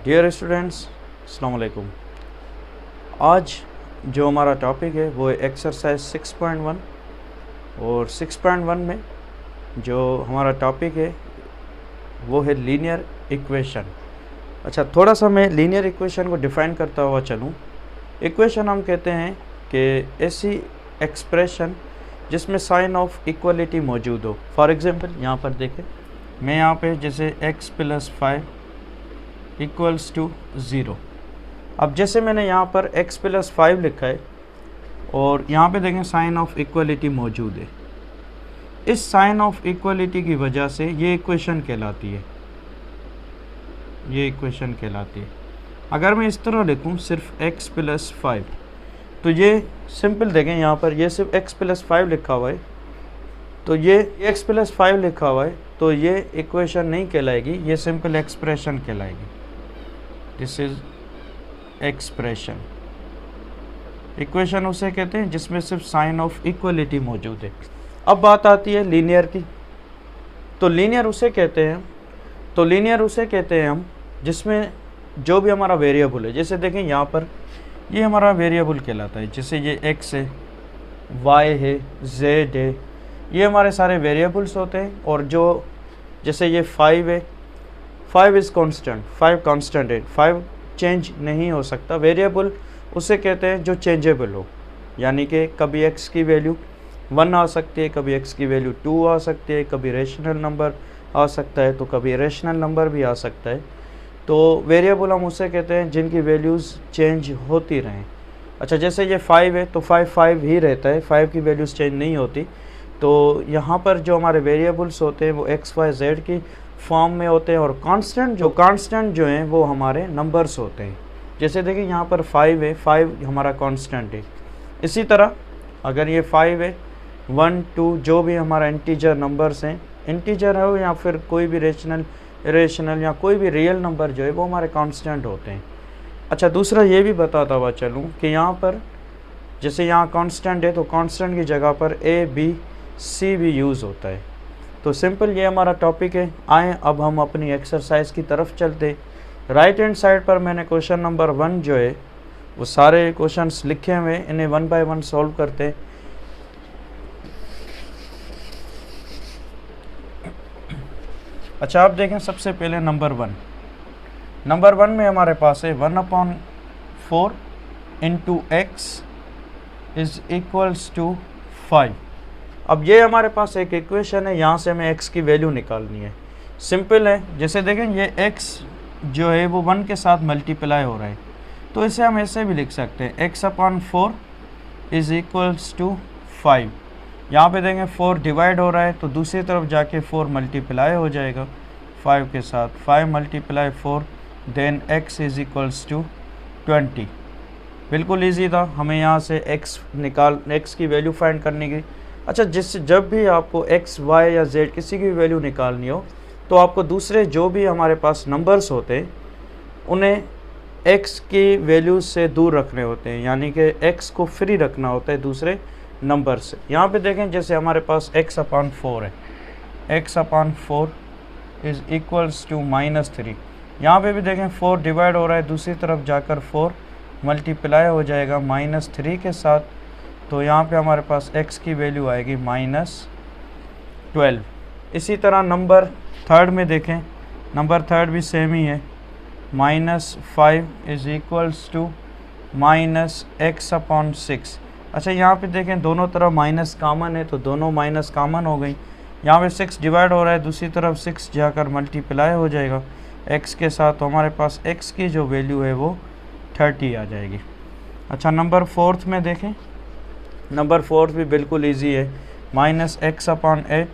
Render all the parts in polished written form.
Dear students, अस्सलाम वालेकुम। आज जो हमारा टॉपिक है वो है एक्सरसाइज 6.1 और 6.1 में जो हमारा टॉपिक है वो है लीनियर इक्वेशन। अच्छा, थोड़ा सा मैं लीनियर इक्वेशन को डिफ़ाइन करता हुआ चलूँ। इक्वेशन हम कहते हैं कि ऐसी एक्सप्रेशन जिसमें साइन ऑफ इक्वलिटी मौजूद हो। फॉर एग्ज़ाम्पल यहाँ पर देखें, मैं यहाँ पे जैसे x + 5 इक्वल्स टू 0। अब जैसे मैंने यहाँ पर x + 5 लिखा है और यहाँ पे देखें साइन ऑफ इक्वलिटी मौजूद है। इस साइन ऑफ इक्वलिटी की वजह से ये इक्वेशन कहलाती है, अगर मैं इस तरह लिखूँ सिर्फ x + 5, तो ये सिंपल देखें, यहाँ पर ये सिर्फ x + 5 लिखा हुआ है, तो ये x + 5 लिखा हुआ है, तो ये इक्वेशन नहीं कहलाएगी, ये सिंपल एक्सप्रेशन कहलाएगी। This is expression. इक्वेशन उसे कहते हैं जिसमें सिर्फ साइन ऑफ इक्वलिटी मौजूद है। अब बात आती है लीनियर की। तो लीनियर उसे कहते हैं हम जिसमें जो भी हमारा वेरिएबल है, जैसे देखें यहाँ पर ये हमारा वेरिएबल कहलाता है, जैसे ये x है, y है, z है, ये हमारे सारे वेरिएबल्स होते हैं। और जो जैसे ये 5 है, 5 इज़ कांस्टेंट, 5 कांस्टेंट है, 5 चेंज नहीं हो सकता। वेरिएबल उसे कहते हैं जो चेंजेबल हो, यानी कि कभी x की वैल्यू 1 आ सकती है, कभी x की वैल्यू 2 आ सकती है, कभी रेशनल नंबर आ सकता है, तो कभी इरेशनल नंबर भी आ सकता है। तो वेरिएबल हम उसे कहते हैं जिनकी वैल्यूज़ चेंज होती रहें। अच्छा, जैसे ये 5 है तो 5 ही रहता है, 5 की वैल्यूज़ चेंज नहीं होती। तो यहाँ पर जो हमारे वेरिएबल्स होते हैं वो x, y, z की फॉर्म में होते हैं, और कांस्टेंट जो हैं वो हमारे नंबर्स होते हैं। जैसे देखिए यहाँ पर 5 है, 5 हमारा कांस्टेंट है। इसी तरह अगर ये 5 है, 1, 2 जो भी हमारा इंटीजर नंबर्स हैं, इंटीजर हो या फिर कोई भी रेशनल, इरेशनल या कोई भी रियल नंबर जो है वो हमारे कांस्टेंट होते हैं। अच्छा, दूसरा ये भी बताता हुआ चलूँ कि यहाँ पर जैसे यहाँ कांस्टेंट है तो कांस्टेंट की जगह पर A, B, C भी यूज़ होता है। तो सिंपल ये हमारा टॉपिक है। आए अब हम अपनी एक्सरसाइज की तरफ चलते। राइट हैंड साइड पर मैंने क्वेश्चन नंबर 1 जो है वो सारे क्वेश्चंस लिखे हुए, इन्हें 1 बाय 1 सॉल्व करते। अच्छा, आप देखें सबसे पहले नंबर 1 में हमारे पास है 1/4 into x is equals to 5। अब ये हमारे पास एक इक्वेशन है, यहाँ से हमें x की वैल्यू निकालनी है। सिंपल है, जैसे देखें ये x जो है वो 1 के साथ मल्टीप्लाई हो रहा है, तो इसे हम ऐसे भी लिख सकते हैं x/4 इज़ इक्वल्स टू 5। यहाँ पे देखें 4 डिवाइड हो रहा है, तो दूसरी तरफ जाके 4 मल्टीप्लाई हो जाएगा 5 के साथ, 5 × 4 then x is equals to 20। बिल्कुल ईजी था, हमें यहाँ से x की वैल्यू फाइंड करने की। अच्छा, जब भी आपको x, y या z किसी की वैल्यू निकालनी हो, तो आपको दूसरे जो भी हमारे पास नंबर्स होते हैं उन्हें x की वैल्यू से दूर रखने होते हैं, यानी कि x को फ्री रखना होता है दूसरे नंबर से। यहाँ पे देखें जैसे हमारे पास x/4 है, x/4 इज़ इक्वल्स टू -3। यहाँ पे भी देखें 4 डिवाइड हो रहा है, दूसरी तरफ जाकर 4 मल्टीप्लाई हो जाएगा -3 के साथ, तो यहाँ पे हमारे पास x की वैल्यू आएगी -12। इसी तरह नंबर 3 में देखें, नंबर 3 भी सेम ही है, -5 इज़ इक्वल्स टू -x/6। अच्छा, यहाँ पे देखें दोनों तरफ माइनस कॉमन है, तो दोनों माइनस कॉमन हो गई। यहाँ पे 6 डिवाइड हो रहा है, दूसरी तरफ 6 जाकर मल्टीप्लाई हो जाएगा x के साथ, तो हमारे पास x की जो वैल्यू है वो 30 आ जाएगी। अच्छा, नंबर 4 में देखें, नंबर 4 भी बिल्कुल इजी है, -x/8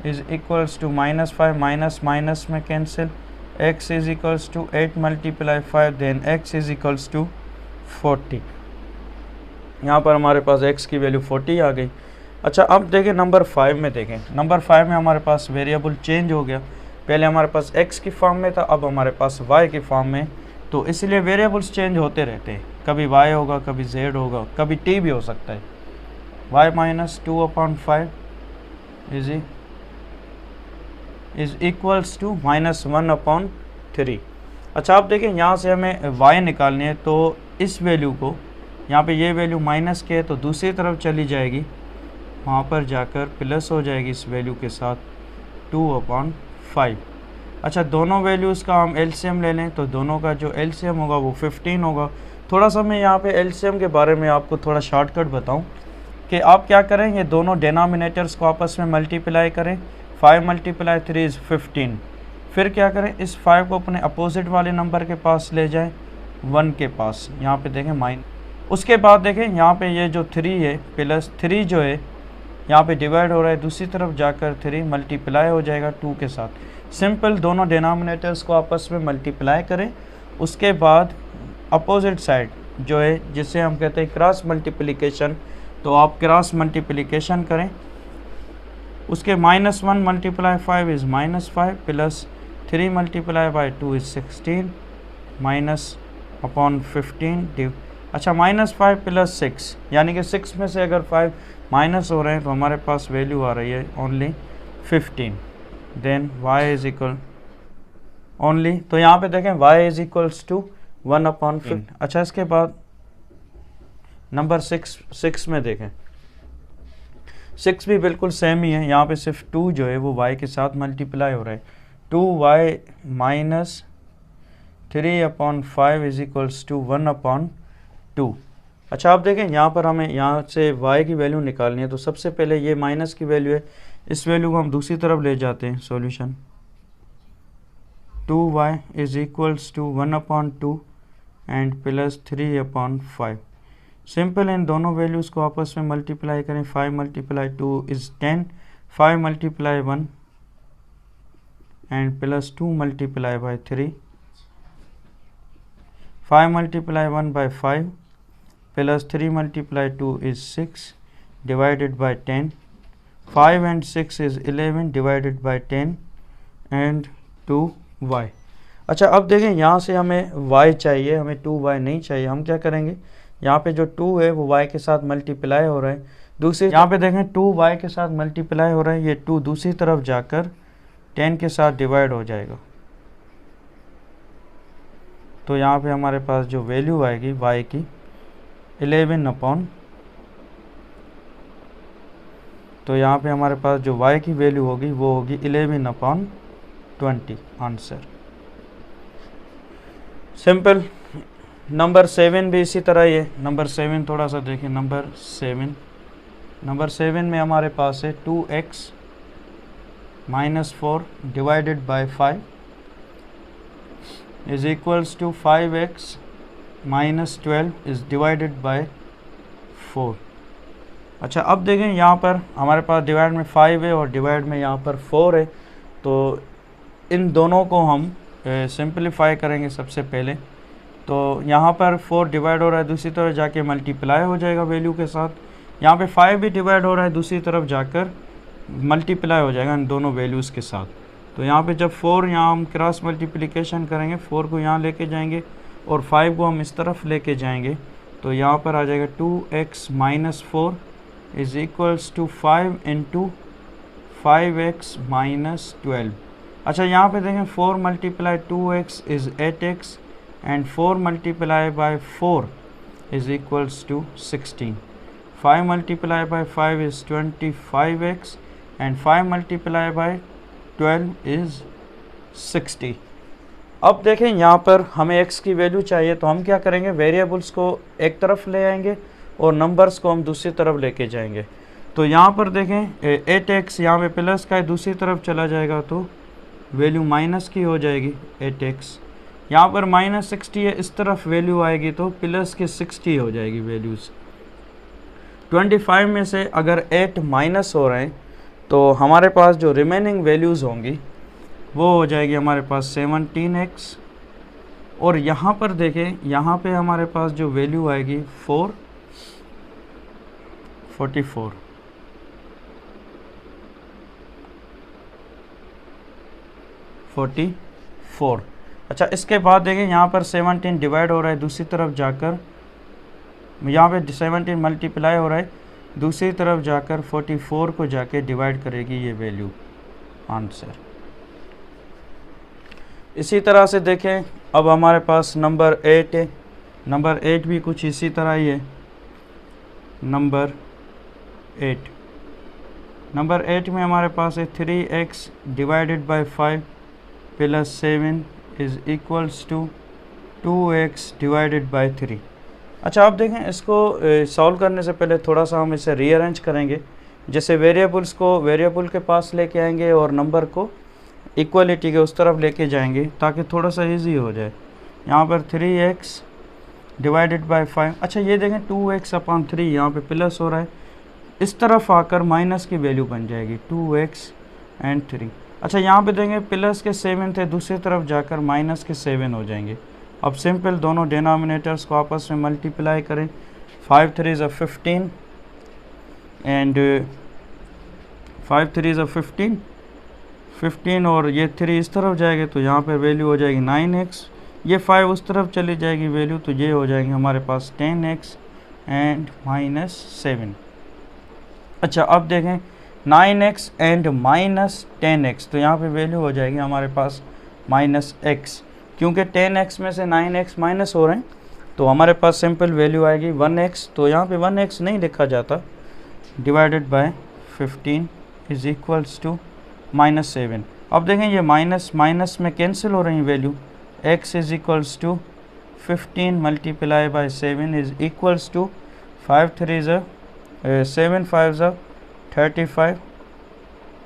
is equals to -5, minus में cancel, x is equals to 8 × 5 then x is equals to 40। यहाँ पर हमारे पास x की वैल्यू 40 आ गई। अच्छा, अब देखें नंबर 5 में देखें, नंबर 5 में हमारे पास वेरिएबल चेंज हो गया। पहले हमारे पास x की फॉर्म में था, अब हमारे पास y की फॉर्म में, तो इसलिए वेरिएबल्स चेंज होते रहते हैं, कभी y होगा, कभी z होगा, कभी t भी हो सकता है। y - 2/5 is equals to -1/3। अच्छा आप देखें यहाँ से हमें y निकालनी है, तो इस वैल्यू को यहाँ पे ये वैल्यू माइनस के है तो दूसरी तरफ चली जाएगी, वहाँ पर जाकर प्लस हो जाएगी इस वैल्यू के साथ 2/5। अच्छा दोनों वैल्यूज़ का हम एलसीएम ले लें तो दोनों का जो एलसीएम होगा वो 15 होगा। थोड़ा सा मैं यहाँ पे एलसीएम के बारे में आपको थोड़ा शॉर्टकट बताऊँ कि आप क्या करें, ये दोनों डिनोमिनेटर्स को आपस में मल्टीप्लाई करें, 5 × 3 = 15। फिर क्या करें, इस 5 को अपने अपोजिट वाले नंबर के पास ले जाएं, 1 के पास, यहाँ पे देखें माइन। उसके बाद देखें यहाँ पे ये जो 3 है प्लस 3 जो है यहाँ पे डिवाइड हो रहा है, दूसरी तरफ जाकर 3 मल्टीप्लाई हो जाएगा 2 के साथ। सिंपल, दोनों डिनोमिनेटर्स को आपस में मल्टीप्लाई करें। उसके बाद अपोजिट साइड जो है जिसे हम कहते हैं क्रॉस मल्टीप्लिकेशन, तो आप क्रॉस मल्टीप्लिकेशन करें। उसके -1 × 5 = -5 प्लस 3 × 2 = 16 -/15। अच्छा -5 + 6 यानी कि 6 में से अगर 5 माइनस हो रहे हैं तो हमारे पास वैल्यू आ रही है ओनली 15। देन y = ओनली, तो यहाँ पे देखें y = 1/15। अच्छा इसके बाद नंबर 6 में देखें, 6 भी बिल्कुल सेम ही है। यहाँ पे सिर्फ 2 जो है वो y के साथ मल्टीप्लाई हो रहा है, 2y - 3/5 = 1/2। अच्छा आप देखें यहाँ पर हमें यहाँ से y की वैल्यू निकालनी है, तो सबसे पहले ये माइनस की वैल्यू है, इस वैल्यू को हम दूसरी तरफ ले जाते हैं। Solution 2y = 1/2 and plus 3/5। Simple, इन दोनों वैल्यूज़ को आपस में मल्टीप्लाई करें, 5 × 2 = 10, 5 × 1 and plus 2 × 3, 5 × 1/5 plus 3 × 2 = 6 divided by 10, 5 and 6 = 11 divided by 10 and 2y। अच्छा अब देखें यहाँ से हमें y चाहिए, हमें 2y नहीं चाहिए। हम क्या करेंगे, यहाँ पे जो 2 है वो y के साथ मल्टीप्लाई हो रहा है, दूसरी यहाँ पे देखें 2y के साथ मल्टीप्लाई हो रहा है, ये 2 दूसरी तरफ जाकर 10 के साथ डिवाइड हो जाएगा। तो यहाँ पे हमारे पास जो वैल्यू आएगी y की 11/, तो यहाँ पे हमारे पास जो y की वैल्यू होगी वो होगी 11/20 आंसर। सिंपल। नंबर 7 भी इसी तरह ही है। नंबर 7 थोड़ा सा देखिए, नंबर 7 में हमारे पास है 2x - 4 divided by 5 = 5x - 12 is divided by 4। अच्छा अब देखें यहाँ पर हमारे पास डिवाइड में 5 है और डिवाइड में यहाँ पर 4 है, तो इन दोनों को हम सिंपलीफाई करेंगे सबसे पहले। तो यहाँ पर 4 डिवाइड हो रहा है, दूसरी तरफ जाके मल्टीप्लाई हो जाएगा वैल्यू के साथ। यहाँ पे 5 भी डिवाइड हो रहा है, दूसरी तरफ जाकर मल्टीप्लाई हो जाएगा इन दोनों वैल्यूज़ के साथ। तो यहाँ पे जब 4 यहाँ हम क्रॉस मल्टीप्लिकेशन करेंगे, 4 को यहाँ लेके जाएंगे और 5 को हम इस तरफ लेके जाएंगे, तो यहाँ पर आ जाएगा 2x - 4 = 5 × 5x - 12। अच्छा यहाँ पे देखें 4 × 2x = 8x and 4 × 4 = 16। 5 × 5 = 25x and 5 × 12 = 60। अब देखें यहाँ पर हमें x की वैल्यू चाहिए, तो हम क्या करेंगे, वेरिएबल्स को एक तरफ ले आएंगे और नंबर्स को हम दूसरी तरफ लेके जाएंगे। तो यहाँ पर देखें 8x यहाँ पे प्लस का है, दूसरी तरफ चला जाएगा तो वैल्यू माइनस की हो जाएगी 8x। यहाँ पर -60 है, इस तरफ वैल्यू आएगी तो प्लस के 60 हो जाएगी वैल्यूज़। 25 में से अगर 8 माइनस हो रहे हैं तो हमारे पास जो रिमेनिंग वैल्यूज़ होंगी वो हो जाएगी हमारे पास 17x। और यहाँ पर देखें, यहाँ पे हमारे पास जो वैल्यू आएगी 44। अच्छा इसके बाद देखें यहाँ पर 17 डिवाइड हो रहा है, दूसरी तरफ जाकर यहाँ पे 17 मल्टीप्लाई हो रहा है, दूसरी तरफ जाकर 44 को जाके डिवाइड करेगी ये वैल्यू आंसर। इसी तरह से देखें अब हमारे पास नंबर 8 है। नंबर 8 भी कुछ इसी तरह ही है। नंबर 8 में हमारे पास है 3x divided by 5 plus 7 is equals to 2x divided by 3। अच्छा, आप देखें इसको सॉल्व करने से पहले थोड़ा सा हम इसे रीअरेंज करेंगे। जैसे वेरिएबल्स को वेरिएबल के पास लेके आएंगे और नंबर को इक्वलिटी के उस तरफ लेके जाएंगे ताकि थोड़ा सा इजी हो जाए। यहाँ पर 3x डिवाइडेड बाय 5। अच्छा, ये देखें 2x अपॉन 3 यहाँ पे प्लस हो रहा है, इस तरफ आकर माइनस की वैल्यू बन जाएगी 2x एंड 3। अच्छा, यहाँ पे देखेंगे प्लस के 7 थे, दूसरी तरफ जाकर माइनस के 7 हो जाएंगे। अब सिंपल दोनों डिनोमिनेटर्स को आपस में मल्टीप्लाई करें। 5 3 ज़ा 15 एंड 5 3 ज़ा 15 और ये 3 इस तरफ जाएंगे तो यहाँ पर वैल्यू हो जाएगी 9x। ये 5 उस तरफ चली जाएगी वैल्यू, तो ये हो जाएगी हमारे पास 10x एंड माइनस 7। अच्छा, अब देखें 9x एंड माइनस 10x, तो यहाँ पे वैल्यू हो जाएगी हमारे पास माइनस x। क्योंकि 10x में से 9x माइनस हो रहे हैं तो हमारे पास सिंपल वैल्यू आएगी 1x। तो यहाँ पे 1x नहीं लिखा जाता, divided by 15 is equals to minus 7। अब देखें ये माइनस माइनस में कैंसिल हो रही value. x is equals to 15 multiply by 7 is equals to 5 3 ज़ा 7 5 ज़ा 35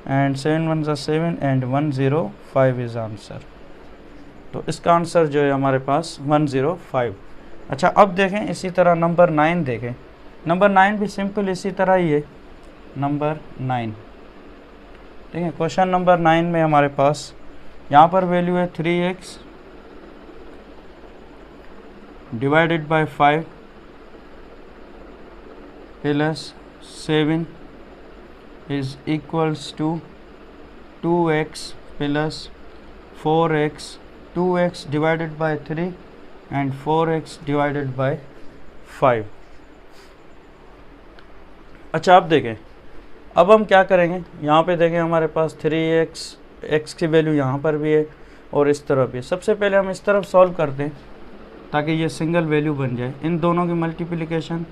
एंड 7 1 ज़ा 7 एंड 105 इज़ आंसर। तो इसका आंसर जो है हमारे पास 105। अच्छा, अब देखें इसी तरह नंबर 9 देखें। नंबर 9 भी सिंपल इसी तरह ही है। नंबर 9 देखें, क्वेश्चन नंबर 9 में हमारे पास यहाँ पर वैल्यू है 3x divided by 5 plus 7 is equals to 2x plus 4x, 2x divided by 3 and 4x divided by 5। अच्छा, अब देखें अब हम क्या करेंगे। यहाँ पे देखें हमारे पास 3x की वैल्यू यहाँ पर भी है और इस तरफ भी। सबसे पहले हम इस तरफ सॉल्व करते हैं ताकि ये सिंगल वैल्यू बन जाए। इन दोनों की multiplication,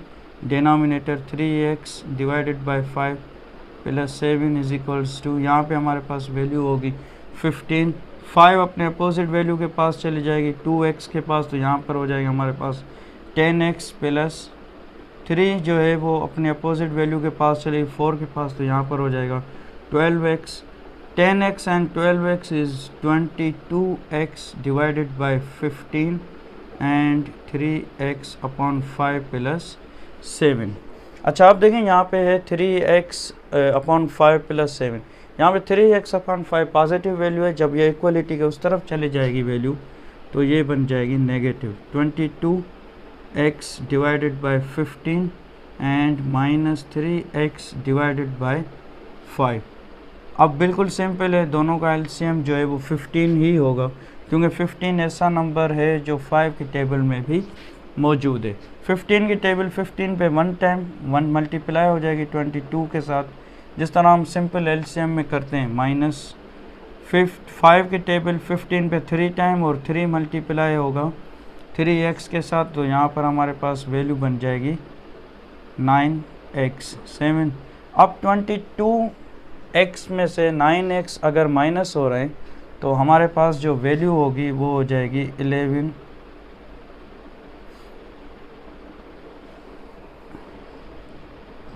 denominator 3x divided by 5 plus 7 is equals to, यहाँ पे हमारे पास वैल्यू होगी 15। 5 अपने अपोजिट वैल्यू के पास चली जाएगी 2x के पास, तो यहाँ पर हो जाएगा हमारे पास 10x प्लस 3 जो है वो अपने अपोजिट वैल्यू के पास चलेगी 4 के पास, तो यहाँ पर हो जाएगा 12x। 10x and 12x is 22x divided by 15 and 3x upon 5 plus 7। अच्छा, आप देखें यहाँ पे है 3x अपॉन 5 प्लस 7। यहाँ पे 3x अपॉन 5 पॉजिटिव वैल्यू है, जब ये इक्वलिटी के उस तरफ चली जाएगी वैल्यू तो ये बन जाएगी negative 22x divided by 15 and minus 3x divided by 5। अब बिल्कुल सिंपल है, दोनों का एलसीएम जो है वो 15 ही होगा, क्योंकि 15 ऐसा नंबर है जो 5 की टेबल में भी मौजूद है। 15 की टेबल 15 पे 1 टाइम 1 मल्टीप्लाई हो जाएगी 22 के साथ, जिस तरह हम सिंपल एलसीएम में करते हैं। माइनस 5 की टेबल 15 पे 3 टाइम और 3 मल्टीप्लाई होगा 3x के साथ, तो यहाँ पर हमारे पास वैल्यू बन जाएगी 9x 7। अब 22x में से 9x अगर माइनस हो रहे हैं तो हमारे पास जो वैल्यू होगी वो हो जाएगी 11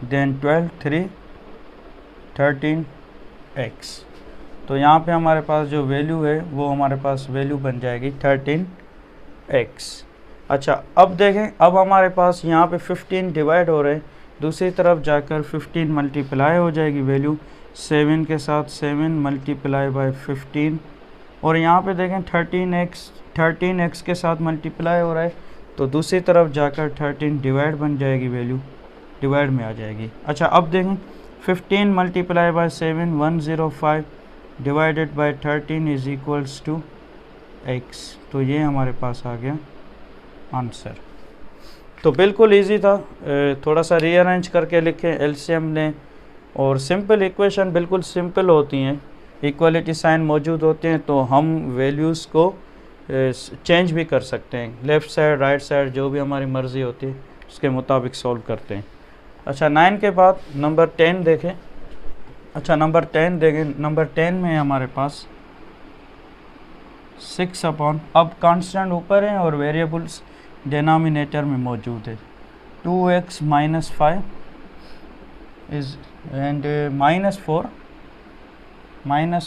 देन 12 3 13x। तो यहाँ पे हमारे पास जो वैल्यू है वो हमारे पास वैल्यू बन जाएगी 13x। अच्छा, अब देखें, अब हमारे पास यहाँ पे 15 डिवाइड हो रहे हैं, दूसरी तरफ जाकर 15 मल्टीप्लाई हो जाएगी वैल्यू 7 के साथ, 7 मल्टीप्लाई बाय 15, और यहाँ पे देखें 13x के साथ मल्टीप्लाई हो रहा है, तो दूसरी तरफ जाकर 13 डिवाइड बन जाएगी, वैल्यू डिवाइड में आ जाएगी। अच्छा, अब देखें 15 multiply by 7 105 divided by 13 is equals to x। तो ये हमारे पास आ गया आंसर। तो बिल्कुल इजी था, थोड़ा सा रीअरेंज करके लिखें एलसीएम ने, और सिंपल इक्वेशन बिल्कुल सिंपल होती हैं, इक्वलिटी साइन मौजूद होते हैं, तो हम वैल्यूज़ को चेंज भी कर सकते हैं, लेफ़्ट साइड राइट साइड जो भी हमारी मर्ज़ी होती है उसके मुताबिक सॉल्व करते हैं। अच्छा 9 के बाद नंबर 10 देखें। अच्छा नंबर 10 देखें, नंबर 10 में हमारे पास 6 अपॉन, अब कांस्टेंट ऊपर है और वेरिएबल्स डिनोमिनेटर में मौजूद है। 2x minus 5 is and minus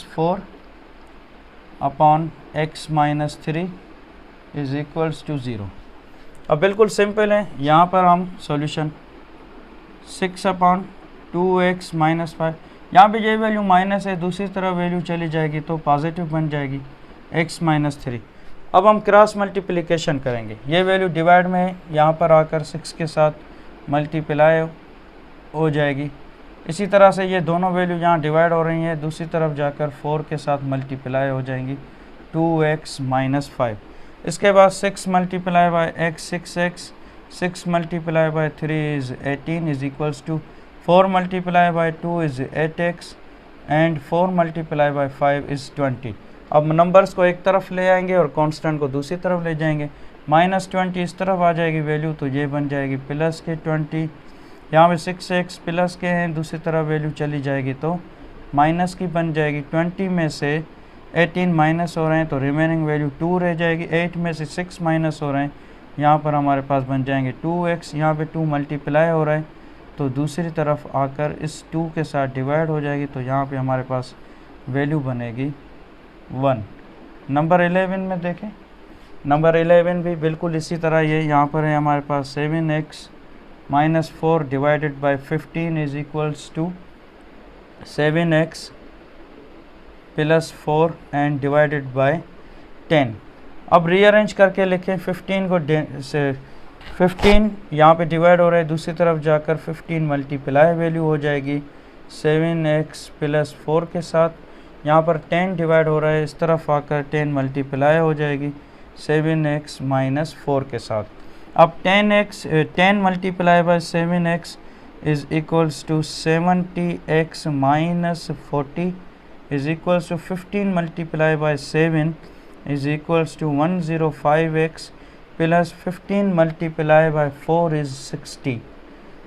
4 upon x minus 3 is equals to 0। अब बिल्कुल सिंपल है, यहाँ पर हम सॉल्यूशन 6 अपॉन 2x माइनस 5, यहाँ पे ये वैल्यू माइनस है, दूसरी तरफ वैल्यू चली जाएगी तो पॉजिटिव बन जाएगी x माइनस 3। अब हम क्रॉस मल्टीप्लिकेशन करेंगे, ये वैल्यू डिवाइड में है, यहाँ पर आकर 6 के साथ मल्टीप्लाई हो जाएगी। इसी तरह से ये दोनों वैल्यू यहाँ डिवाइड हो रही हैं, दूसरी तरफ जाकर 4 के साथ मल्टीप्लाई हो जाएंगी 2x माइनस 5। इसके बाद 6 multiply by x 6x, 6 multiply by 3 is 18 is equals to 4 multiply by 2 is 8x and 4 multiply by 5 is 20। अब नंबर्स को एक तरफ ले आएंगे और कांस्टेंट को दूसरी तरफ ले जाएंगे। माइनस 20 इस तरफ आ जाएगी वैल्यू, तो ये बन जाएगी प्लस के 20। यहाँ पे 6x प्लस के हैं, दूसरी तरफ वैल्यू चली जाएगी तो माइनस की बन जाएगी। 20 में से 18 माइनस हो रहे हैं तो रिमेनिंग वैल्यू 2 रह जाएगी। 8 में से 6 माइनस हो रहे हैं, यहाँ पर हमारे पास बन जाएंगे 2x। यहाँ पे 2 मल्टीप्लाई हो रहा है तो दूसरी तरफ आकर इस 2 के साथ डिवाइड हो जाएगी, तो यहाँ पे हमारे पास वैल्यू बनेगी 1। नंबर 11 में देखें, नंबर 11 भी बिल्कुल इसी तरह ये यहाँ पर है हमारे पास 7x minus 4 divided by 15 is equals to 7x plus 4 and divided by 10। अब रीअरेंज करके लिखें, 15 को 15 यहाँ पे डिवाइड हो रहा है, दूसरी तरफ जाकर 15 मल्टीप्लाई वैल्यू हो जाएगी 7x प्लस 4 के साथ। यहाँ पर 10 डिवाइड हो रहा है, इस तरफ आकर 10 मल्टीप्लाई हो जाएगी 7x माइनस 4 के साथ। अब 10 multiply by 7x is equals to 70x minus 40 is equals to 15 multiply by 7 is equals to 105x plus 15 multiply by 4 is 60।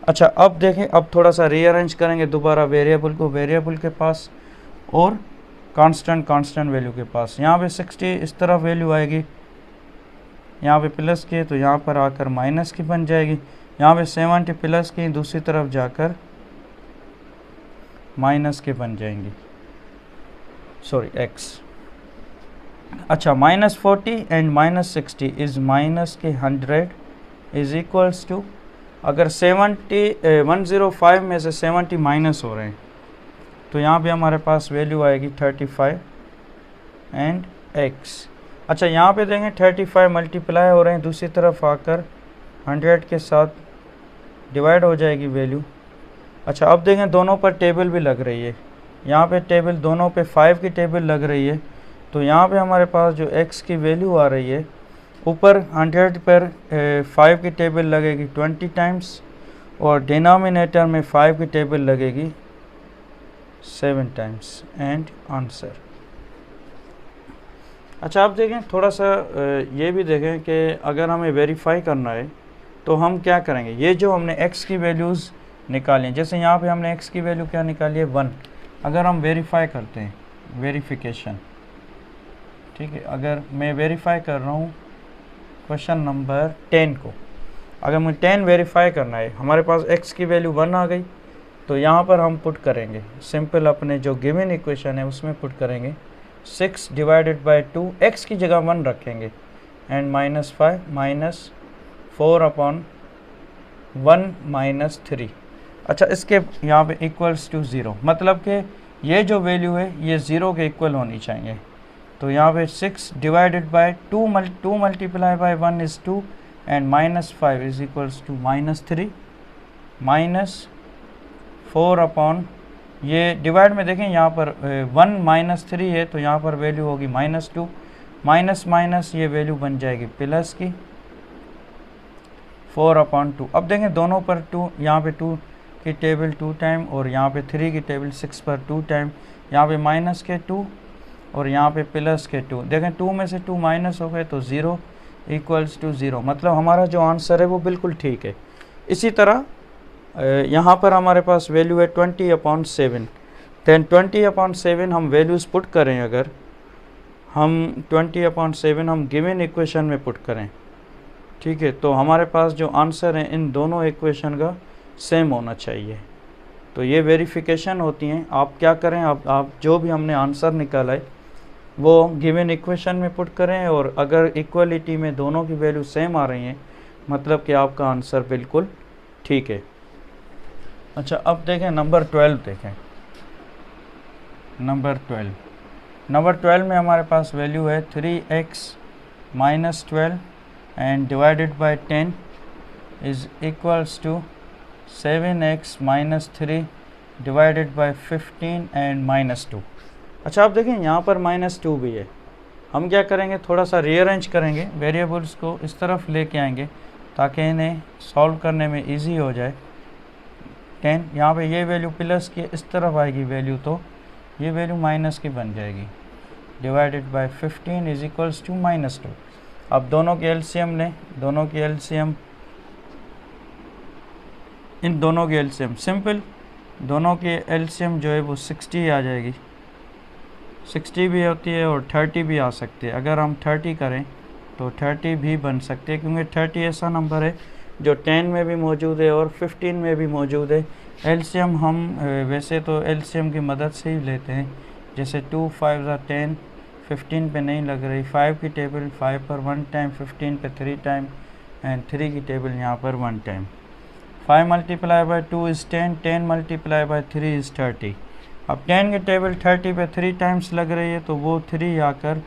अच्छा अब देखें, अब थोड़ा सा रीअरेंज करेंगे दोबारा वेरिएबल को वेरिएबल के पास और कांस्टेंट वैल्यू के पास। यहाँ पे 60 इस तरफ वैल्यू आएगी, यहाँ पे प्लस की तो यहाँ पर आकर माइनस की बन जाएगी। यहाँ पे 70 प्लस की दूसरी तरफ जाकर माइनस के बन जाएंगी, सॉरी x। अच्छा minus 40 and minus 60 is minus के 100 इज इक्वल्स टू, अगर 105 में से 70 माइनस हो रहे हैं तो यहाँ पे हमारे पास वैल्यू आएगी 35 एंड x। अच्छा यहाँ पे देंगे 35 मल्टीप्लाई हो रहे हैं, दूसरी तरफ आकर 100 के साथ डिवाइड हो जाएगी वैल्यू। अच्छा अब देखें दोनों पर टेबल भी लग रही है, यहाँ पे टेबल दोनों पे 5 की टेबल लग रही है, तो यहाँ पे हमारे पास जो x की वैल्यू आ रही है ऊपर 100 पर 5 की टेबल लगेगी 20 टाइम्स और डिनोमिनेटर में 5 की टेबल लगेगी 7 टाइम्स एंड आंसर। अच्छा आप देखें थोड़ा सा ये भी देखें कि अगर हमें वेरीफाई करना है तो हम क्या करेंगे। ये जो हमने x की वैल्यूज़ निकाली, जैसे यहाँ पे हमने x की वैल्यू क्या निकाली है 1। अगर हम वेरीफाई करते हैं, वेरिफिकेशन, ठीक है, अगर मैं वेरीफाई कर रहा हूँ क्वेश्चन नंबर 10 को, अगर मुझे 10 वेरीफाई करना है, हमारे पास x की वैल्यू 1 आ गई, तो यहाँ पर हम पुट करेंगे सिंपल अपने जो गिवन इक्वेशन है उसमें पुट करेंगे 6 डिवाइडेड बाई 2, x की जगह 1 रखेंगे and minus 5 minus 4 upon 1 minus 3। अच्छा इसके यहाँ पे इक्वल्स टू 0, मतलब कि ये जो वैल्यू है ये 0 के इक्वल होनी चाहिए। तो यहाँ पे 6 divided by 2 multiply by 1 is 2 and minus 5 is equals to minus 3 minus 4 upon, ये डिवाइड में देखें यहाँ पर 1 माइनस 3 है तो यहाँ पर वैल्यू होगी माइनस 2, माइनस माइनस ये वैल्यू बन जाएगी प्लस की 4 अपॉन 2। अब देखें दोनों पर 2, यहाँ पे 2 की टेबल 2 टाइम और यहाँ पे 3 की टेबल 6 पर 2 टाइम, यहाँ पे माइनस के 2 और यहाँ पे प्लस के 2, देखें 2 में से 2 माइनस हो गए तो 0 इक्वल्स टू 0, मतलब हमारा जो आंसर है वो बिल्कुल ठीक है। इसी तरह यहाँ पर हमारे पास वैल्यू है 20/7, दैन 20/7 हम वैल्यूज़ पुट करें, अगर हम 20/7 हम गिवन इक्वेशन में पुट करें, ठीक है, तो हमारे पास जो आंसर है इन दोनों इक्वेशन का सेम होना चाहिए। तो ये वेरिफिकेशन होती हैं। आप क्या करें, आप जो भी हमने आंसर निकाला है वो गिवन इक्वेशन में पुट करें, और अगर इक्वलिटी में दोनों की वैल्यू सेम आ रही हैं मतलब कि आपका आंसर बिल्कुल ठीक है। अच्छा, अब देखें नंबर 12 देखें। नंबर 12 में हमारे पास वैल्यू है 3x minus 12 and divided by 10 is equals to 7x minus 3 divided by 15 and minus 2। अच्छा, आप देखें यहाँ पर -2 भी है। हम क्या करेंगे, थोड़ा सा रीअरेंज करेंगे, वेरिएबल्स को इस तरफ लेके आएंगे ताकि इन्हें सॉल्व करने में इजी हो जाए। 10 यहाँ पे ये वैल्यू प्लस की इस तरफ आएगी वैल्यू, तो ये वैल्यू माइनस की बन जाएगी। Divided by 15 is equals to -2। अब दोनों के एलसीएम लें, दोनों की एलसीएम, इन दोनों की एलसीएम सिंपल, दोनों की एलसीएम जो है वो 60 आ जाएगी। 60 भी होती है और 30 भी आ सकती है। अगर हम 30 करें तो 30 भी बन सकते हैं, क्योंकि 30 ऐसा नंबर है जो 10 में भी मौजूद है और 15 में भी मौजूद है। एलसीएम हम वैसे तो एलसीएम की मदद से ही लेते हैं, जैसे 2 5 10, 15 पे नहीं लग रही, 5 की टेबल 5 पर 1 टाइम, 15 पे 3 टाइम एंड 3 की टेबल यहाँ पर 1 time. 5 multiply by 2 is 10, 10 multiply by 3 is 30। अब 10 की टेबल 30 पे 3 टाइम्स लग रही है, तो वो 3 आकर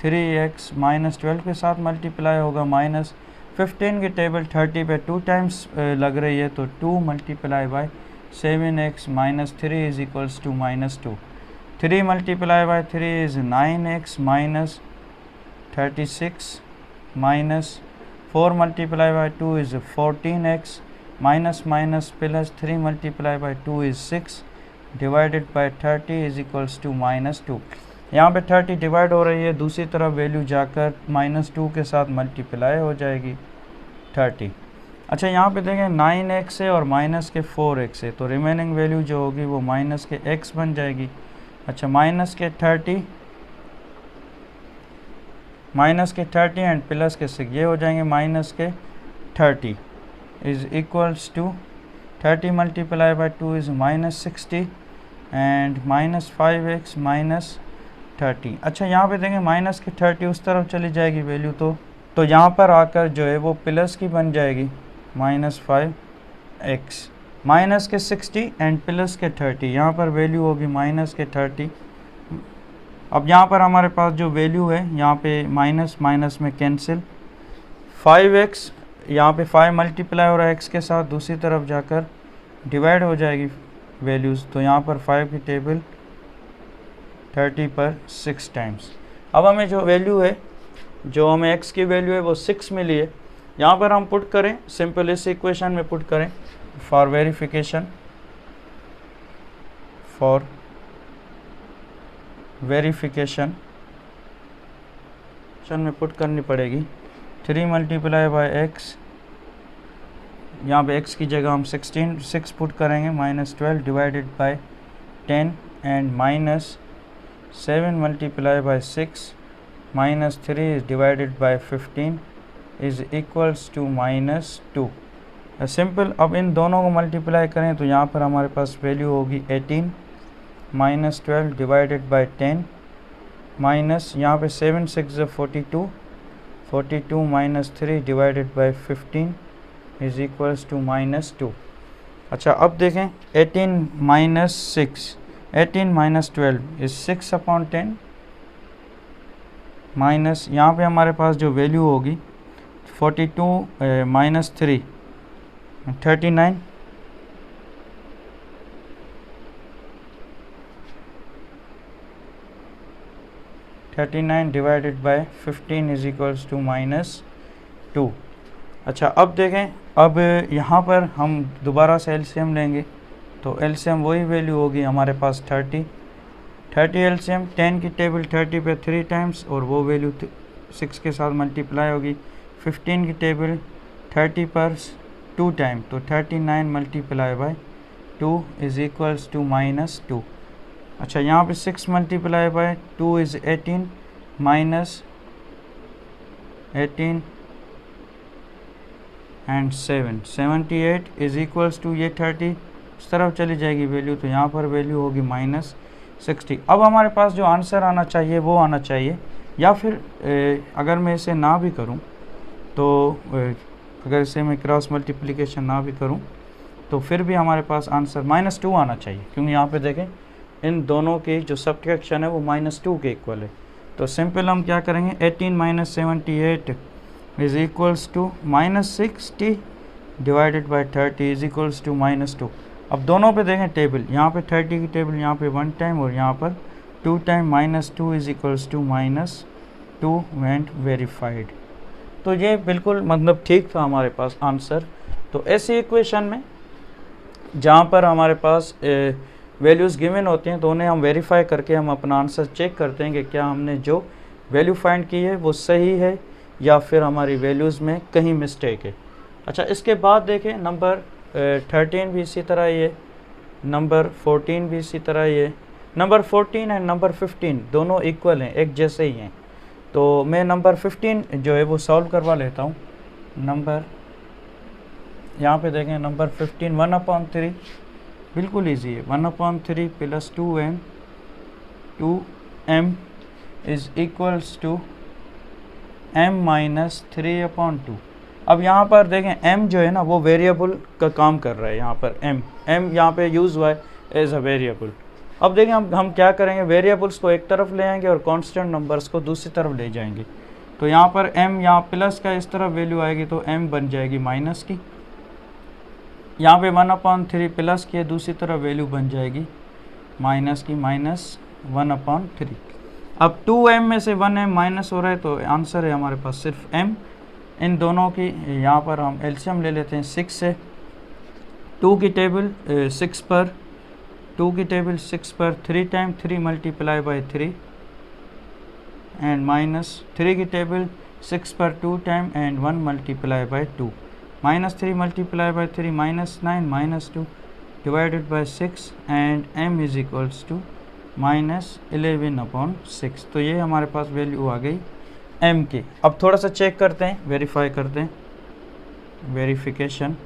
3x माइनस 12 के साथ मल्टीप्लाई होगा, माइनस 15 की टेबल 30 पे 2 टाइम्स लग रही है, तो 2 multiply by 7x minus 3 is equals to -2। 3 multiply by 3 is 9x minus 36 minus 4 multiply by 2 is 14x minus minus plus 3 multiply by 2 is 6 divided by 30 is equals to -2। यहाँ पे 30 divide हो रही है, दूसरी तरफ वैल्यू जाकर -2 के साथ मल्टीप्लाई हो जाएगी 30। अच्छा, यहाँ पे देखें 9x है और माइनस के 4x है, तो रिमेनिंग वैल्यू जो होगी वो माइनस के x बन जाएगी। अच्छा, माइनस के 30 एंड प्लस के 6 ये हो जाएंगे माइनस के 30 is equals to 30 multiply by 2 is -60 and -5x minus 30। अच्छा, यहाँ पे देखें माइनस के 30 उस तरफ चली जाएगी वैल्यू, तो यहाँ पर आकर जो है वो प्लस की बन जाएगी -5x, माइनस के 60 एंड प्लस के 30, यहाँ पर वैल्यू होगी माइनस के 30। अब यहाँ पर हमारे पास जो वैल्यू है यहाँ पे माइनस माइनस में कैंसिल, 5x यहाँ पे 5 मल्टीप्लाई हो रहा है x के साथ, दूसरी तरफ जाकर डिवाइड हो जाएगी वैल्यूज़, तो यहाँ पर 5 की टेबल 30 पर 6 टाइम्स। अब हमें जो वैल्यू है, जो हमें x की वैल्यू है वो 6 मिली है, यहाँ पर हम पुट करें, सिंपल इस इक्वेशन में पुट करें फॉर वेरिफिकेशन, में पुट करनी पड़ेगी 3 मल्टीप्लाई बाय x, यहाँ पे x की जगह हम 6 पुट करेंगे, -12 divided by 10 and minus 7 multiply by 6 -3 divided by 15 is equals to -2। Simple, अब इन दोनों को मल्टीप्लाई करें तो यहाँ पर हमारे पास वैल्यू होगी 18 -12 डिवाइडेड बाय 10 माइनस यहाँ पे 7 6 42 minus 3 divided by 15 is equals to -2। अच्छा, अब देखें 18 माइनस 12 इज 6/10 माइनस यहाँ पे हमारे पास जो वैल्यू होगी 42 minus 3 39 divided by 15 is equals to -2। अच्छा, अब देखें, अब यहाँ पर हम दोबारा से एलसीएम लेंगे, तो एलसीएम वही वैल्यू होगी हमारे पास 30 30 एलसीएम, 10 की टेबल 30 पे 3 टाइम्स और वो वैल्यू 6 के साथ मल्टीप्लाई होगी। 15 की टेबल 30 पर 2 टाइम, तो 39 multiply by 2 is equals to -2। अच्छा, यहाँ पे 6 multiply by 2 is 18 minus 18 and 7 78 is equals to ये 30 इस तरफ चली जाएगी वैल्यू, तो यहाँ पर वैल्यू होगी -60। अब हमारे पास जो आंसर आना चाहिए वो आना चाहिए, या फिर अगर मैं इसे ना भी करूँ तो अगर इसे मैं क्रॉस मल्टीप्लिकेशन ना भी करूँ तो फिर भी हमारे पास आंसर -2 आना चाहिए, क्योंकि यहाँ पे देखें इन दोनों की जो सब्ट्रैक्शन है वो -2 के इक्वल है। तो सिंपल हम क्या करेंगे, 18 minus 78 is equals to -60 divided by 30 is equals to -2। अब दोनों पे देखें टेबल, यहाँ पे 30 की टेबल यहाँ पे 1 टाइम और यहाँ पर 2 time, -2 is equals to -2 went verified. तो ये बिल्कुल मतलब ठीक था हमारे पास आंसर। तो ऐसी इक्वेशन में जहाँ पर हमारे पास वैल्यूज़ गिवन होती हैं तो उन्हें हम वेरीफाई करके हम अपना आंसर चेक करते हैं कि क्या हमने जो वैल्यू फाइंड की है वो सही है या फिर हमारी वैल्यूज़ में कहीं मिस्टेक है। अच्छा, इसके बाद देखें नंबर 13 भी इसी तरह ये, नंबर 14 भी इसी तरह ये। नंबर 14 एंड नंबर 15 दोनों इक्वल हैं, एक जैसे ही हैं। तो मैं नंबर 15 जो है वो सॉल्व करवा लेता हूँ। नंबर यहाँ पे देखें नंबर 15 1/3 बिल्कुल इजी है। 1/3 plus 2m is equals to m minus 3/2। अब यहाँ पर देखें m जो है ना वो वेरिएबल का काम कर रहा है। यहाँ पर m यहाँ पे यूज़ हुआ है एज अ वेरिएबल। अब देखें हम क्या करेंगे, वेरिएबल्स को एक तरफ ले आएंगे और कांस्टेंट नंबर्स को दूसरी तरफ ले जाएंगे। तो यहाँ पर m यहाँ प्लस का इस तरफ वैल्यू आएगी तो m बन जाएगी माइनस की। यहाँ पे 1/3 प्लस की दूसरी तरफ वैल्यू बन जाएगी माइनस की, -1/3। अब 2m में से 1m माइनस हो रहा है तो आंसर है हमारे पास सिर्फ m। इन दोनों की यहाँ पर हम एलसीएम ले लेते हैं 6 से। 2 की टेबल 6 पर 3 टाइम 3 मल्टीप्लाई बाई 3 एंड -3 की टेबल 6 पर 2 time and 1 multiply by 2, -3 multiply by 3 -9 -2 divided by 6 and m is equals to -11/6। तो ये हमारे पास वैल्यू आ गई m की। अब थोड़ा सा चेक करते हैं, वेरीफाई करते हैं, वेरिफिकेशन।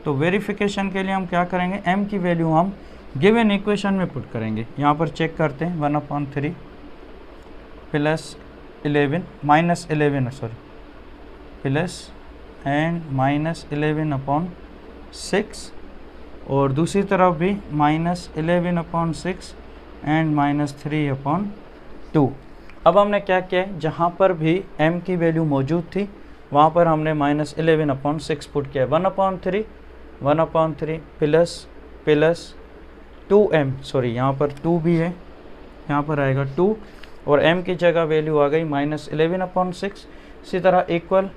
तो वेरिफिकेशन के लिए हम क्या करेंगे, m की वैल्यू हम गिवन इक्वेशन में पुट करेंगे। यहाँ पर चेक करते हैं 1/3 प्लस 11 प्लस एंड -11/6 और दूसरी तरफ भी -11/6 एंड -3/2। अब हमने क्या किया, जहाँ पर भी m की वैल्यू मौजूद थी वहाँ पर हमने -11/6 पुट किया। 1/3 प्लस 2m, सॉरी यहाँ पर 2 भी है, यहाँ पर आएगा 2 और m की जगह वैल्यू आ गई -11/6। इसी तरह इक्वल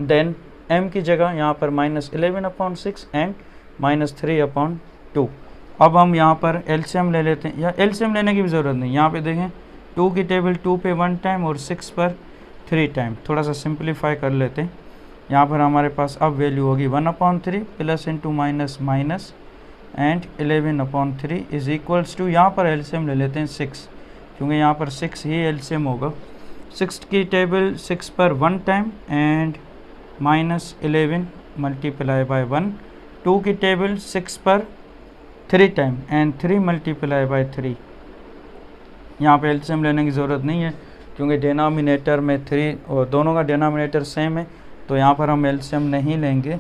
देन m की जगह यहाँ पर -11/6 एंड -3/2। अब हम यहाँ पर एलसीएम ले लेते हैं, या एलसीएम लेने की भी ज़रूरत नहीं। यहाँ पे देखें 2 की टेबल 2 पे 1 टाइम और 6 पर 3 टाइम। थोड़ा सा सिंप्लीफाई कर लेते हैं। यहाँ पर हमारे पास अब वैल्यू होगी 1/3 plus into minus minus and 11/3 is equals to, यहाँ पर एलसीएम ले लेते हैं 6, क्योंकि यहाँ पर 6 ही एलसीएम होगा। 6 की टेबल 6 पर 1 टाइम एंड -11 मल्टीप्लाई बाय 1। 2 की टेबल 6 पर 3 टाइम एंड 3 मल्टीप्लाई बाय 3। यहाँ पे एलसीएम लेने की ज़रूरत नहीं है क्योंकि डिनोमिनेटर में 3 और दोनों का डिनोमिनेटर सेम है, तो यहाँ पर हम एलसीएम नहीं लेंगे।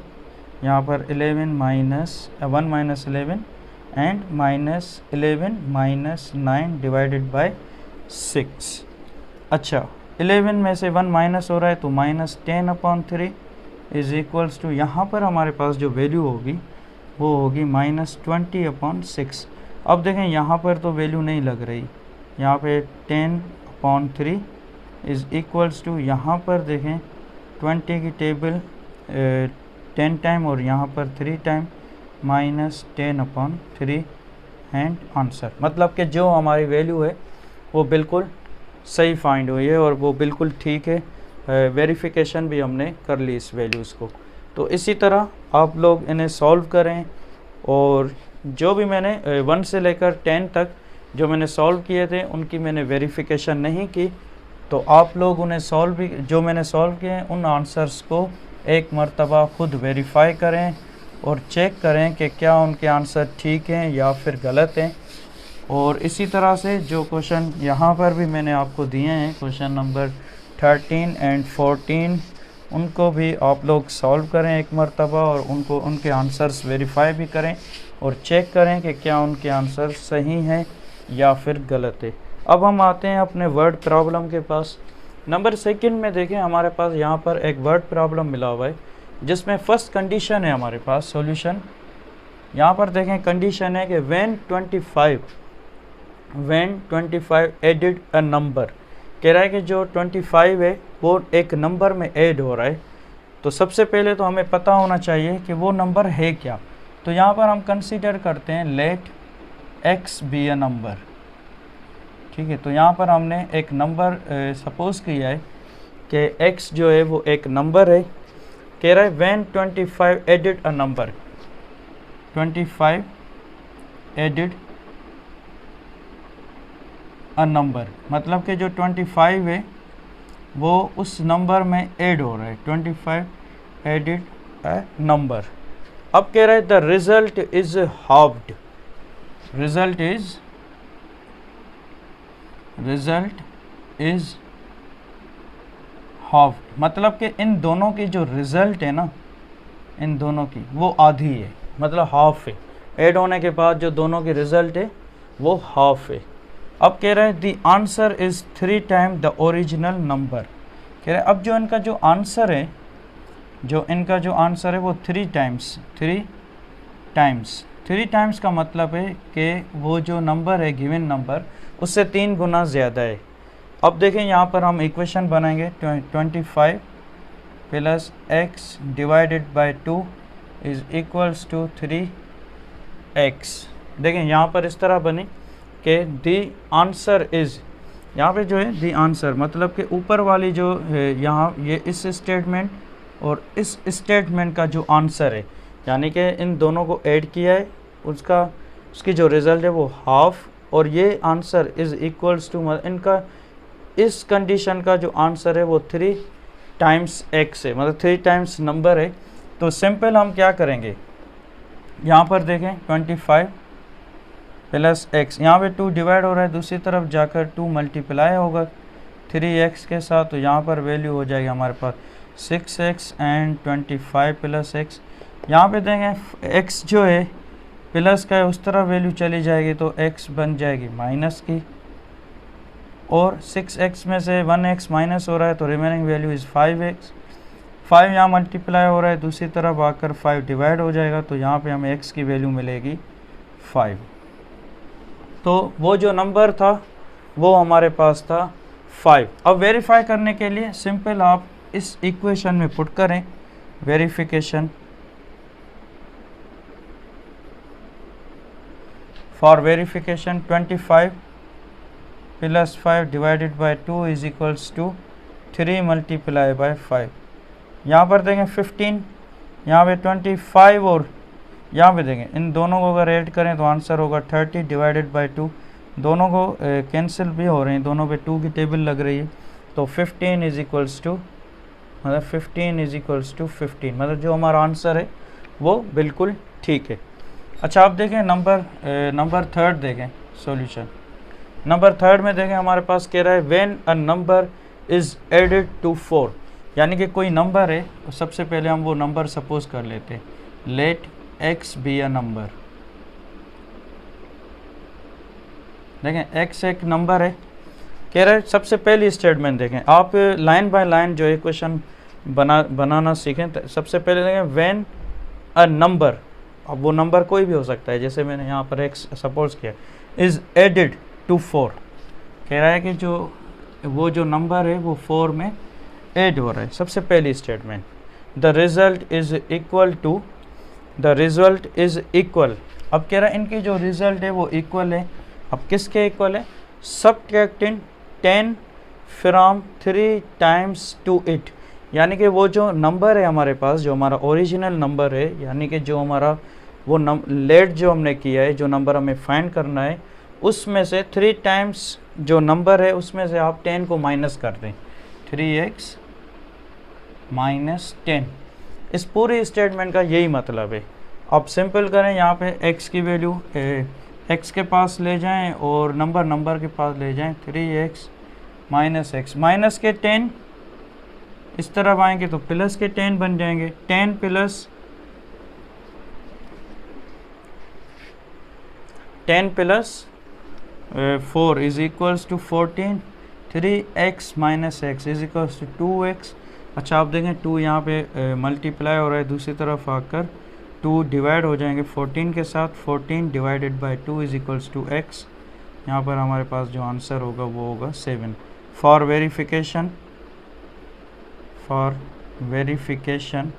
यहाँ पर 11 minus 1 minus 11 and -11 - 9 divided by 6। अच्छा, 11 में से 1 माइनस हो रहा है तो -10/3 इज इक्वल्स टू, यहाँ पर हमारे पास जो वैल्यू होगी वो होगी -20/6। अब देखें यहाँ पर तो वैल्यू नहीं लग रही, यहाँ पे 10/3 इज़ इक्वल्स टू, यहाँ पर देखें 20 की टेबल 10 टाइम और यहाँ पर 3 टाइम -10/3 एंड आंसर, मतलब कि जो हमारी वैल्यू है वो बिल्कुल सही फाइंड हुई है और वो बिल्कुल ठीक है। वेरिफिकेशन भी हमने कर ली इस वैल्यूज़ को। तो इसी तरह आप लोग इन्हें सॉल्व करें, और जो भी मैंने 1 से लेकर 10 तक जो मैंने सॉल्व किए थे उनकी मैंने वेरिफिकेशन नहीं की, तो आप लोग उन्हें सॉल्व भी, जो मैंने सॉल्व किए हैं उन आंसर्स को एक मर्तबा खुद वेरीफाई करें और चेक करें कि क्या उनके आंसर ठीक हैं या फिर गलत हैं। और इसी तरह से जो क्वेश्चन यहाँ पर भी मैंने आपको दिए हैं, क्वेश्चन नंबर 13 एंड 14, उनको भी आप लोग सॉल्व करें एक मर्तबा और उनको उनके आंसर्स वेरीफाई भी करें और चेक करें कि क्या उनके आंसर सही हैं या फिर गलत है। अब हम आते हैं अपने वर्ड प्रॉब्लम के पास। नंबर 2 में देखें, हमारे पास यहाँ पर एक वर्ड प्रॉब्लम मिला हुआ है जिसमें फर्स्ट कंडीशन है हमारे पास सॉल्यूशन। यहाँ पर देखें कंडीशन है कि व्हेन 25 एडिड अ नंबर, कह रहा है कि जो 25 है वो एक नंबर में ऐड हो रहा है। तो सबसे पहले तो हमें पता होना चाहिए कि वो नंबर है क्या। तो यहाँ पर हम कंसीडर करते हैं let x be a number, ठीक है। तो यहाँ पर हमने एक नंबर सपोज किया है कि x जो है वो एक नंबर है। कह रहा है when 25 added a number, 25 added a number, मतलब कि जो 25 है वो उस नंबर में ऐड हो रहा है। 25 एडिड अ नंबर। अब कह रहा है the result is halved, result is half, मतलब कि इन दोनों की जो रिजल्ट है ना, इन दोनों की वो आधी है, मतलब हाफ है। ऐड होने के बाद जो दोनों की रिजल्ट है वो हाफ है। अब कह रहा है the answer is 3 time the original number. कह रहा है अब जो इनका जो आंसर है, वो 3 टाइम्स का मतलब है कि वो जो नंबर है गिवन नंबर उससे 3 गुना ज़्यादा है। अब देखें यहाँ पर हम इक्वेशन बनाएंगे 25 plus x divided by 2 is equals to 3x। देखें यहाँ पर इस तरह बने कि द आंसर इज़, यहाँ पे जो है द आंसर मतलब कि ऊपर वाली जो है यहाँ ये इस स्टेटमेंट और इस स्टेटमेंट का जो आंसर है, यानी कि इन दोनों को ऐड किया है, उसकी जो रिज़ल्ट है वो हाफ, और ये आंसर इज़ इक्वल्स टू, इनका इस कंडीशन का जो आंसर है वो 3 टाइम्स x है, मतलब 3 टाइम्स नंबर है। तो सिंपल हम क्या करेंगे, यहाँ पर देखें 25 प्लस x, यहाँ पे 2 डिवाइड हो रहा है, दूसरी तरफ जाकर 2 मल्टीप्लाई होगा 3x के साथ, तो यहाँ पर वैल्यू हो जाएगी हमारे पास 6x एंड 25 प्लस x। यहाँ पे देखें x जो है प्लस का है, उस तरफ वैल्यू चली जाएगी तो x बन जाएगी माइनस की, और 6x में से 1x माइनस हो रहा है तो रिमेनिंग वैल्यू इज़ 5x। 5 यहाँ मल्टीप्लाई हो रहा है, दूसरी तरफ आकर 5 डिवाइड हो जाएगा, तो यहाँ पे हमें x की वैल्यू मिलेगी 5। तो वो जो नंबर था वो हमारे पास था 5। अब वेरीफाई करने के लिए सिंपल आप इस इक्वेशन में पुट करें verification, for verification 25 plus 5 divided by 2 is equals to 3 multiply by 5। यहाँ पर देखें 15, यहाँ पे 25 और यहाँ पे देखें, इन दोनों को अगर ऐड करें तो आंसर होगा 30 डिवाइडेड बाय 2। दोनों को कैंसिल भी हो रहे हैं, दोनों पे 2 की टेबल लग रही है, तो 15 इज इक्वल्स टू, मतलब 15 इज इक्वल्स टू 15, मतलब जो हमारा आंसर है वो बिल्कुल ठीक है। अच्छा आप देखें नंबर 3 देखें सॉल्यूशन। नंबर 3 में देखें हमारे पास कह रहा है when a number is added to 4, यानी कि कोई नंबर है, तो सबसे पहले हम वो नंबर सपोज कर लेते हैं, let x be a number. देखें x एक नंबर है, कह रहा है सबसे पहली स्टेटमेंट देखें, आप लाइन बाय लाइन जो इक्वेशन बनाना सीखें। सबसे पहले देखें व्हेन अ नंबर, अब वो नंबर कोई भी हो सकता है, जैसे मैंने यहाँ पर x सपोज किया, इज़ एडिड टू 4, कह रहा है कि वो जो नंबर है वो 4 में ऐड हो रहा है। सबसे पहली statement the result is equal to, the result is equal, अब कह रहा है इनकी जो रिजल्ट है वो इक्वल है। अब किसके इक्वल है? Subtracting 10 from 3 times to it, यानी कि वो जो नंबर है हमारे पास, जो हमारा ओरिजिनल नंबर है, यानी कि जो हमारा वो लेट जो हमने किया है, जो नंबर हमें फाइंड करना है, उसमें से 3 टाइम्स जो नंबर है उसमें से आप 10 को माइनस कर दें, 3x माइनस 10। इस पूरे स्टेटमेंट का यही मतलब है। आप सिंपल करें, यहाँ पे x की वैल्यू x के पास ले जाएं और नंबर के पास ले जाएं, 3x माइनस x, माइनस के 10 इस तरफ आएंगे तो प्लस के 10 बन जाएंगे, 10 plus 4 is equals to 14, 3x minus x is equals to 2x। अच्छा आप देखें 2 यहाँ पे मल्टीप्लाई हो रहा है, दूसरी तरफ आकर 2 डिवाइड हो जाएंगे 14 के साथ, 14 divided by 2 is equals to x। यहाँ पर हमारे पास जो आंसर होगा वो होगा 7। फॉर वेरिफिकेशन,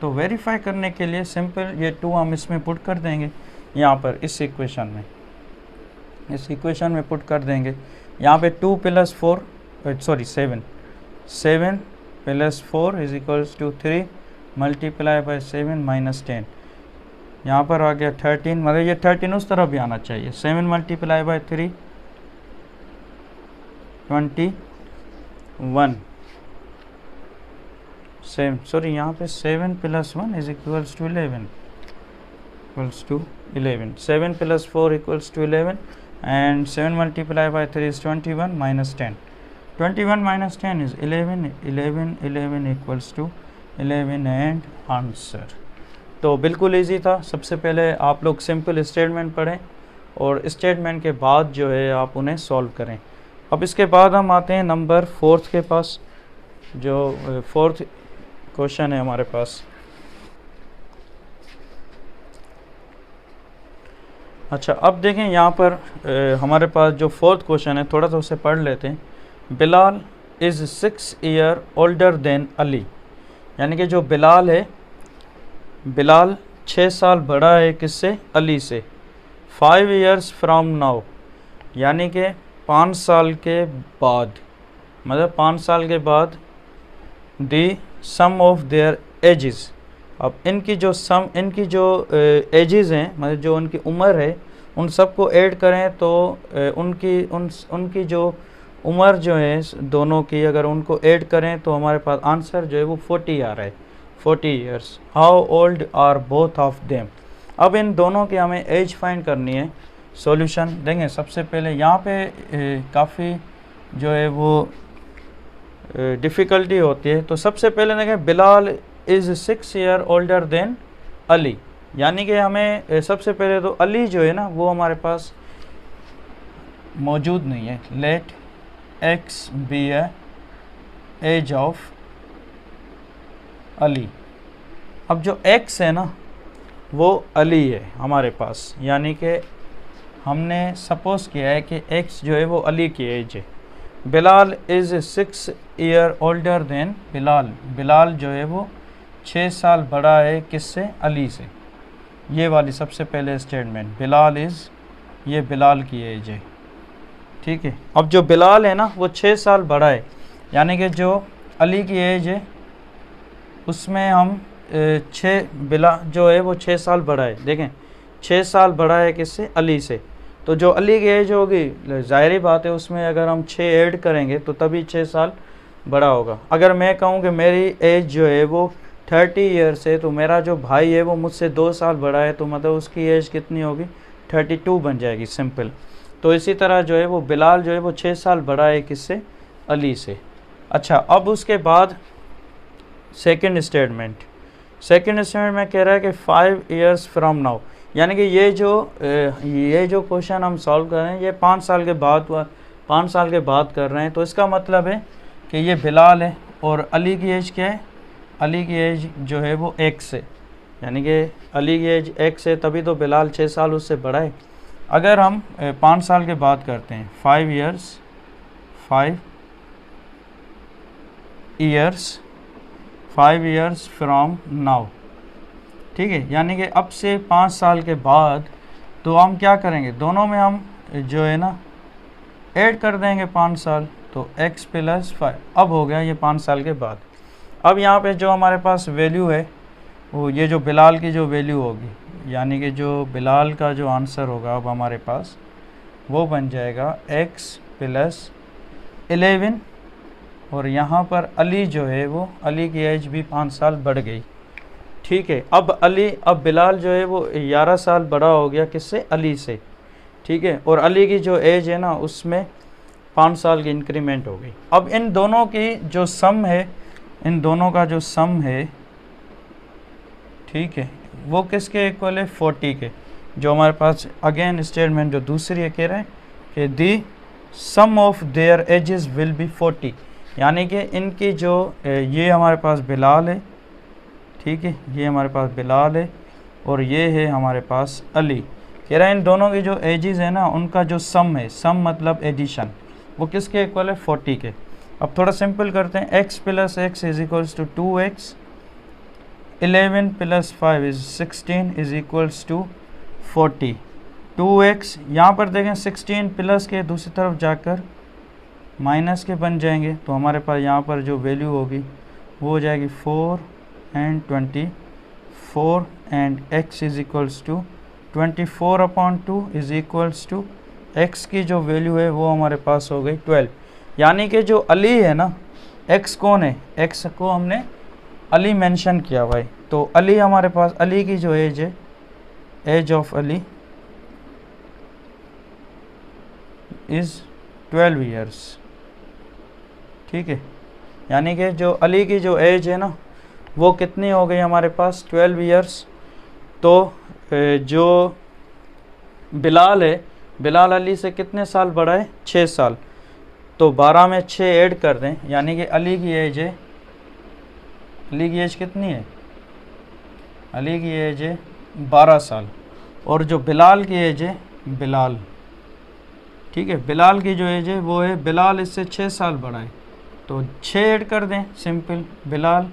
तो वेरीफाई करने के लिए सिंपल ये 2 हम इसमें पुट कर देंगे, यहाँ पर इस इक्वेशन में पुट कर देंगे। यहाँ पे 2 plus 4 sorry 7 plus 4 is equals to 3 multiply by 7 minus 10, यहाँ पर आ गया 13, मतलब ये 13 उस तरफ भी आना चाहिए। 7 मल्टीप्लाई बाई 3 21, सेम सॉरी यहाँ पे 7 plus 1 is equals to 11, 7 plus 4 equals to 11 and 7 multiplied by 3 is 21 minus 10, 21 minus 10 is 11 equals to 11 and answer। तो बिल्कुल इजी था। सबसे पहले आप लोग सिंपल स्टेटमेंट पढ़ें और स्टेटमेंट के बाद जो है आप उन्हें सॉल्व करें। अब इसके बाद हम आते हैं नंबर 4 के पास, जो 4th क्वेश्चन है हमारे पास। अच्छा अब देखें यहाँ पर हमारे पास जो 4th क्वेश्चन है, थोड़ा सा उसे पढ़ लेते हैं। Bilal is 6 year older than Ali, यानी कि जो बिलाल है, बिलाल 6 साल बड़ा है किससे? अली से। 5 years फ्राम नाउ, यानी कि 5 साल के बाद, मतलब 5 साल के बाद दी सम ऑफ देयर एजेस। अब इनकी जो एजेस हैं, मतलब जो उनकी उम्र है, उन सबको ऐड करें तो उनकी जो उम्र जो है दोनों की, अगर उनको ऐड करें तो हमारे पास आंसर जो है वो 40 आ रहा है, 40 years। How old are both of them. अब इन दोनों की हमें एज फाइंड करनी है। सॉल्यूशन देंगे। सबसे पहले यहाँ पे काफ़ी जो है वो डिफ़िकल्टी होती है, तो सबसे पहले देखें Bilal is 6 year older than Ali, यानी कि हमें सबसे पहले तो अली जो है ना वो हमारे पास मौजूद नहीं है। Let x be age of Ali. अब जो एक्स है ना वो अली है हमारे पास, यानी कि हमने सपोज किया है कि एक्स जो है वो अली की एज है। Bilal is 6 year older than Bilal, Bilal जो है वो 6 साल बड़ा है किससे? अली से। ये वाली सबसे पहले स्टेटमेंट, बिलाल इज़, ये बिलाल की एज है, ठीक है। अब जो बिलाल है ना वो 6 साल बड़ा है, यानी कि जो अली की एज है उसमें हम बिला जो है वो 6 साल बड़ा है। देखें 6 साल बड़ा है किससे? अली से। तो जो अली की एज होगी, ज़ाहिर बात है उसमें अगर हम 6 ऐड करेंगे तो तभी 6 साल बड़ा होगा। अगर मैं कहूँ कि मेरी एज जो है वो 30 years है, तो मेरा जो भाई है वो मुझसे 2 साल बड़ा है, तो मतलब उसकी एज कितनी होगी? 32 बन जाएगी, सिंपल। तो इसी तरह जो है वो बिलाल जो है वो 6 साल बड़ा है किससे? अली से। अच्छा अब उसके बाद सेकंड स्टेटमेंट में कह रहा है कि 5 years फ्रॉम नाउ, यानी कि ये जो क्वेश्चन हम सॉल्व कर रहे हैं ये 5 साल के बाद कर रहे हैं। तो इसका मतलब है कि ये बिलाल है और अली की एज क्या है? अली की एज जो है वो x है, यानी कि अली की एज x है, तभी तो बिलाल 6 साल उससे बड़ा है। अगर हम 5 साल के बाद करते हैं, 5 years फ्रॉम नाउ, ठीक है, यानी कि अब से 5 साल के बाद तो हम क्या करेंगे, दोनों में हम जो है ना ऐड कर देंगे 5 साल, तो x + 5 अब हो गया ये 5 साल के बाद। अब यहाँ पे जो हमारे पास वैल्यू है वो ये जो बिलाल की जो वैल्यू होगी, यानी कि जो बिलाल का जो आंसर होगा अब हमारे पास वो बन जाएगा x + 11, और यहाँ पर अली जो है वो अली की एज भी 5 साल बढ़ गई। ठीक है, अब बिलाल जो है वो 11 साल बड़ा हो गया किससे, अली से। ठीक है, और अली की जो एज है ना उसमें 5 साल की इंक्रीमेंट हो गई। अब इन दोनों की जो सम है, इन दोनों का जो सम है, ठीक है, वो किसके इक्वल है, 40 के। जो हमारे पास अगेन स्टेटमेंट जो दूसरी है कह रहे हैं कि the sum of their ages will be 40, यानी कि इनकी जो ये हमारे पास बिलाल है, ठीक है, ये हमारे पास बिलाल है और ये है हमारे पास अली। कह रहा है इन दोनों की जो एजेस है ना उनका जो सम है, सम मतलब एडिशन, वो किसके इक्वल है, 40 के। अब थोड़ा सिंपल करते हैं, x + x = 2x, 11 + 5 = 16 = 40। 2x यहाँ पर देखें 16 प्लस के दूसरी तरफ जाकर माइनस के बन जाएंगे, तो हमारे पास यहाँ पर जो वैल्यू होगी वो हो जाएगी 4 and 24 एंड x = 24/2 x की जो वैल्यू है वो हमारे पास हो गई 12। यानी कि जो अली है ना, x कौन है, x को हमने अली मेंशन किया भाई, तो अली हमारे पास, अली की जो एज है, age of Ali is 12 years. ठीक है, यानी कि जो अली की जो एज है ना वो कितनी हो गई हमारे पास, 12 ईयर्स। तो जो बिलाल है, बिलाल अली से कितने साल बड़ा है, 6 साल, तो 12 में 6 ऐड कर दें, यानी कि अली की एज है, अली की एज कितनी है, अली की एज है 12 साल, और जो बिलाल की एज है, बिलाल, ठीक है, बिलाल की जो एज है वो है, बिलाल इससे 6 साल बड़ा है, तो 6 ऐड कर दें, सिंपल, बिलाल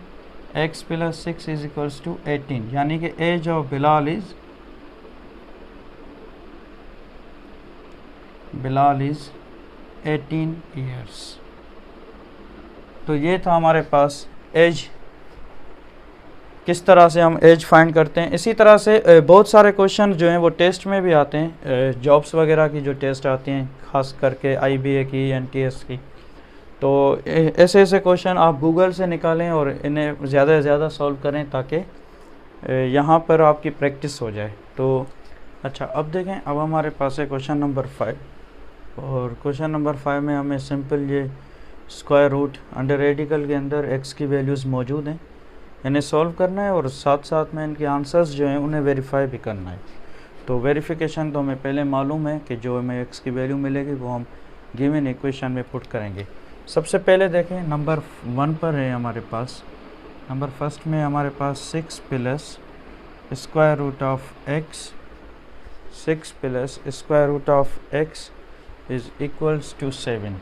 x + 6 = 18, यानी कि age of Bilal is 18 years. तो ये था हमारे पास एज, किस तरह से हम एज फाइंड करते हैं। इसी तरह से बहुत सारे क्वेश्चन जो हैं वो टेस्ट में भी आते हैं, जॉब्स वगैरह की जो टेस्ट आती हैं, खास करके IBA की, NTS की, तो ऐसे ऐसे क्वेश्चन आप गूगल से निकालें और इन्हें ज़्यादा से ज़्यादा सॉल्व करें ताकि यहाँ पर आपकी प्रैक्टिस हो जाए। तो अच्छा, अब देखें, अब हमारे पास है क्वेश्चन नंबर 5, और क्वेश्चन नंबर 5 में हमें सिंपल ये स्क्वायर रूट अंडर रेडिकल के अंदर x की वैल्यूज़ मौजूद हैं, इन्हें सॉल्व करना है और साथ साथ में इनके आंसर्स जो हैं उन्हें वेरीफाई भी करना है। तो वेरिफिकेशन तो हमें पहले मालूम है कि जो हमें x की वैल्यू मिलेगी वो हम गिवन इक्वेशन में पुट करेंगे। सबसे पहले देखें, नंबर 1 पर है हमारे पास, नंबर फर्स्ट में हमारे पास 6 + x, 6 + x = 7।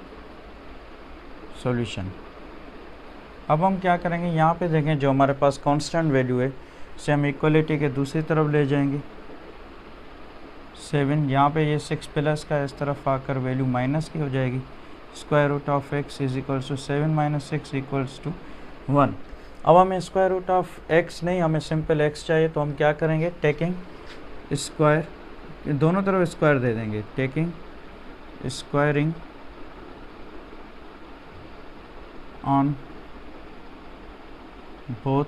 सॉल्यूशन। अब हम क्या करेंगे, यहाँ पे देखें जो हमारे पास कांस्टेंट वैल्यू है उसे हम इक्वलिटी के दूसरी तरफ ले जाएंगे, 7, यहाँ पे ये 6 प्लस का इस तरफ आकर वैल्यू माइनस की हो जाएगी, x = 7 - 6 = 1। अब हमें x नहीं, हमें सिंपल x चाहिए, तो हम क्या करेंगे, टेकिंग स्क्वायर, दोनों तरफ स्क्वायर दे देंगे, taking squaring on both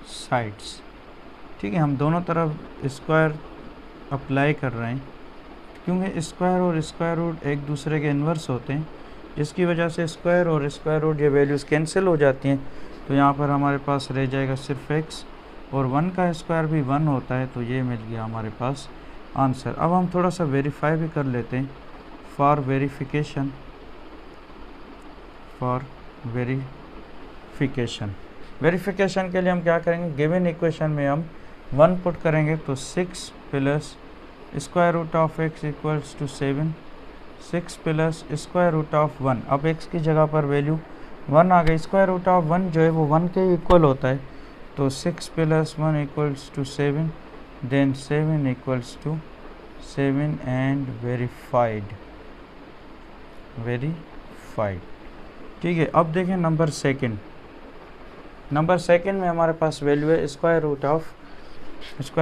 sides. ठीक है, हम दोनों तरफ स्क्वायर अप्लाई कर रहे हैं, क्योंकि स्क्वायर और स्क्वायर रूट एक दूसरे के इन्वर्स होते हैं, जिसकी वजह से स्क्वायर और स्क्वायर रूट ये वैल्यूज़ कैंसिल हो जाती हैं। तो यहाँ पर हमारे पास रह जाएगा सिर्फ x, और 1 का स्क्वायर भी 1 होता है, तो ये मिल गया हमारे पास आंसर। अब हम थोड़ा सा वेरीफाई भी कर लेते हैं, फॉर वेरिफिकेशन, वेरिफिकेशन के लिए हम क्या करेंगे, गिवन इक्वेशन में हम 1 पुट करेंगे, तो 6 + x = 7, 6 + √1। अब x की जगह पर वैल्यू 1 आ गई, √1 जो है वो 1 के इक्वल होता है, तो 6 plus 1 equals to 7, then 7 equals to 7 and verified. ठीक है, अब देखें नंबर सेकंड। नंबर सेकंड में हमारे पास वैल्यू है स्क्वायर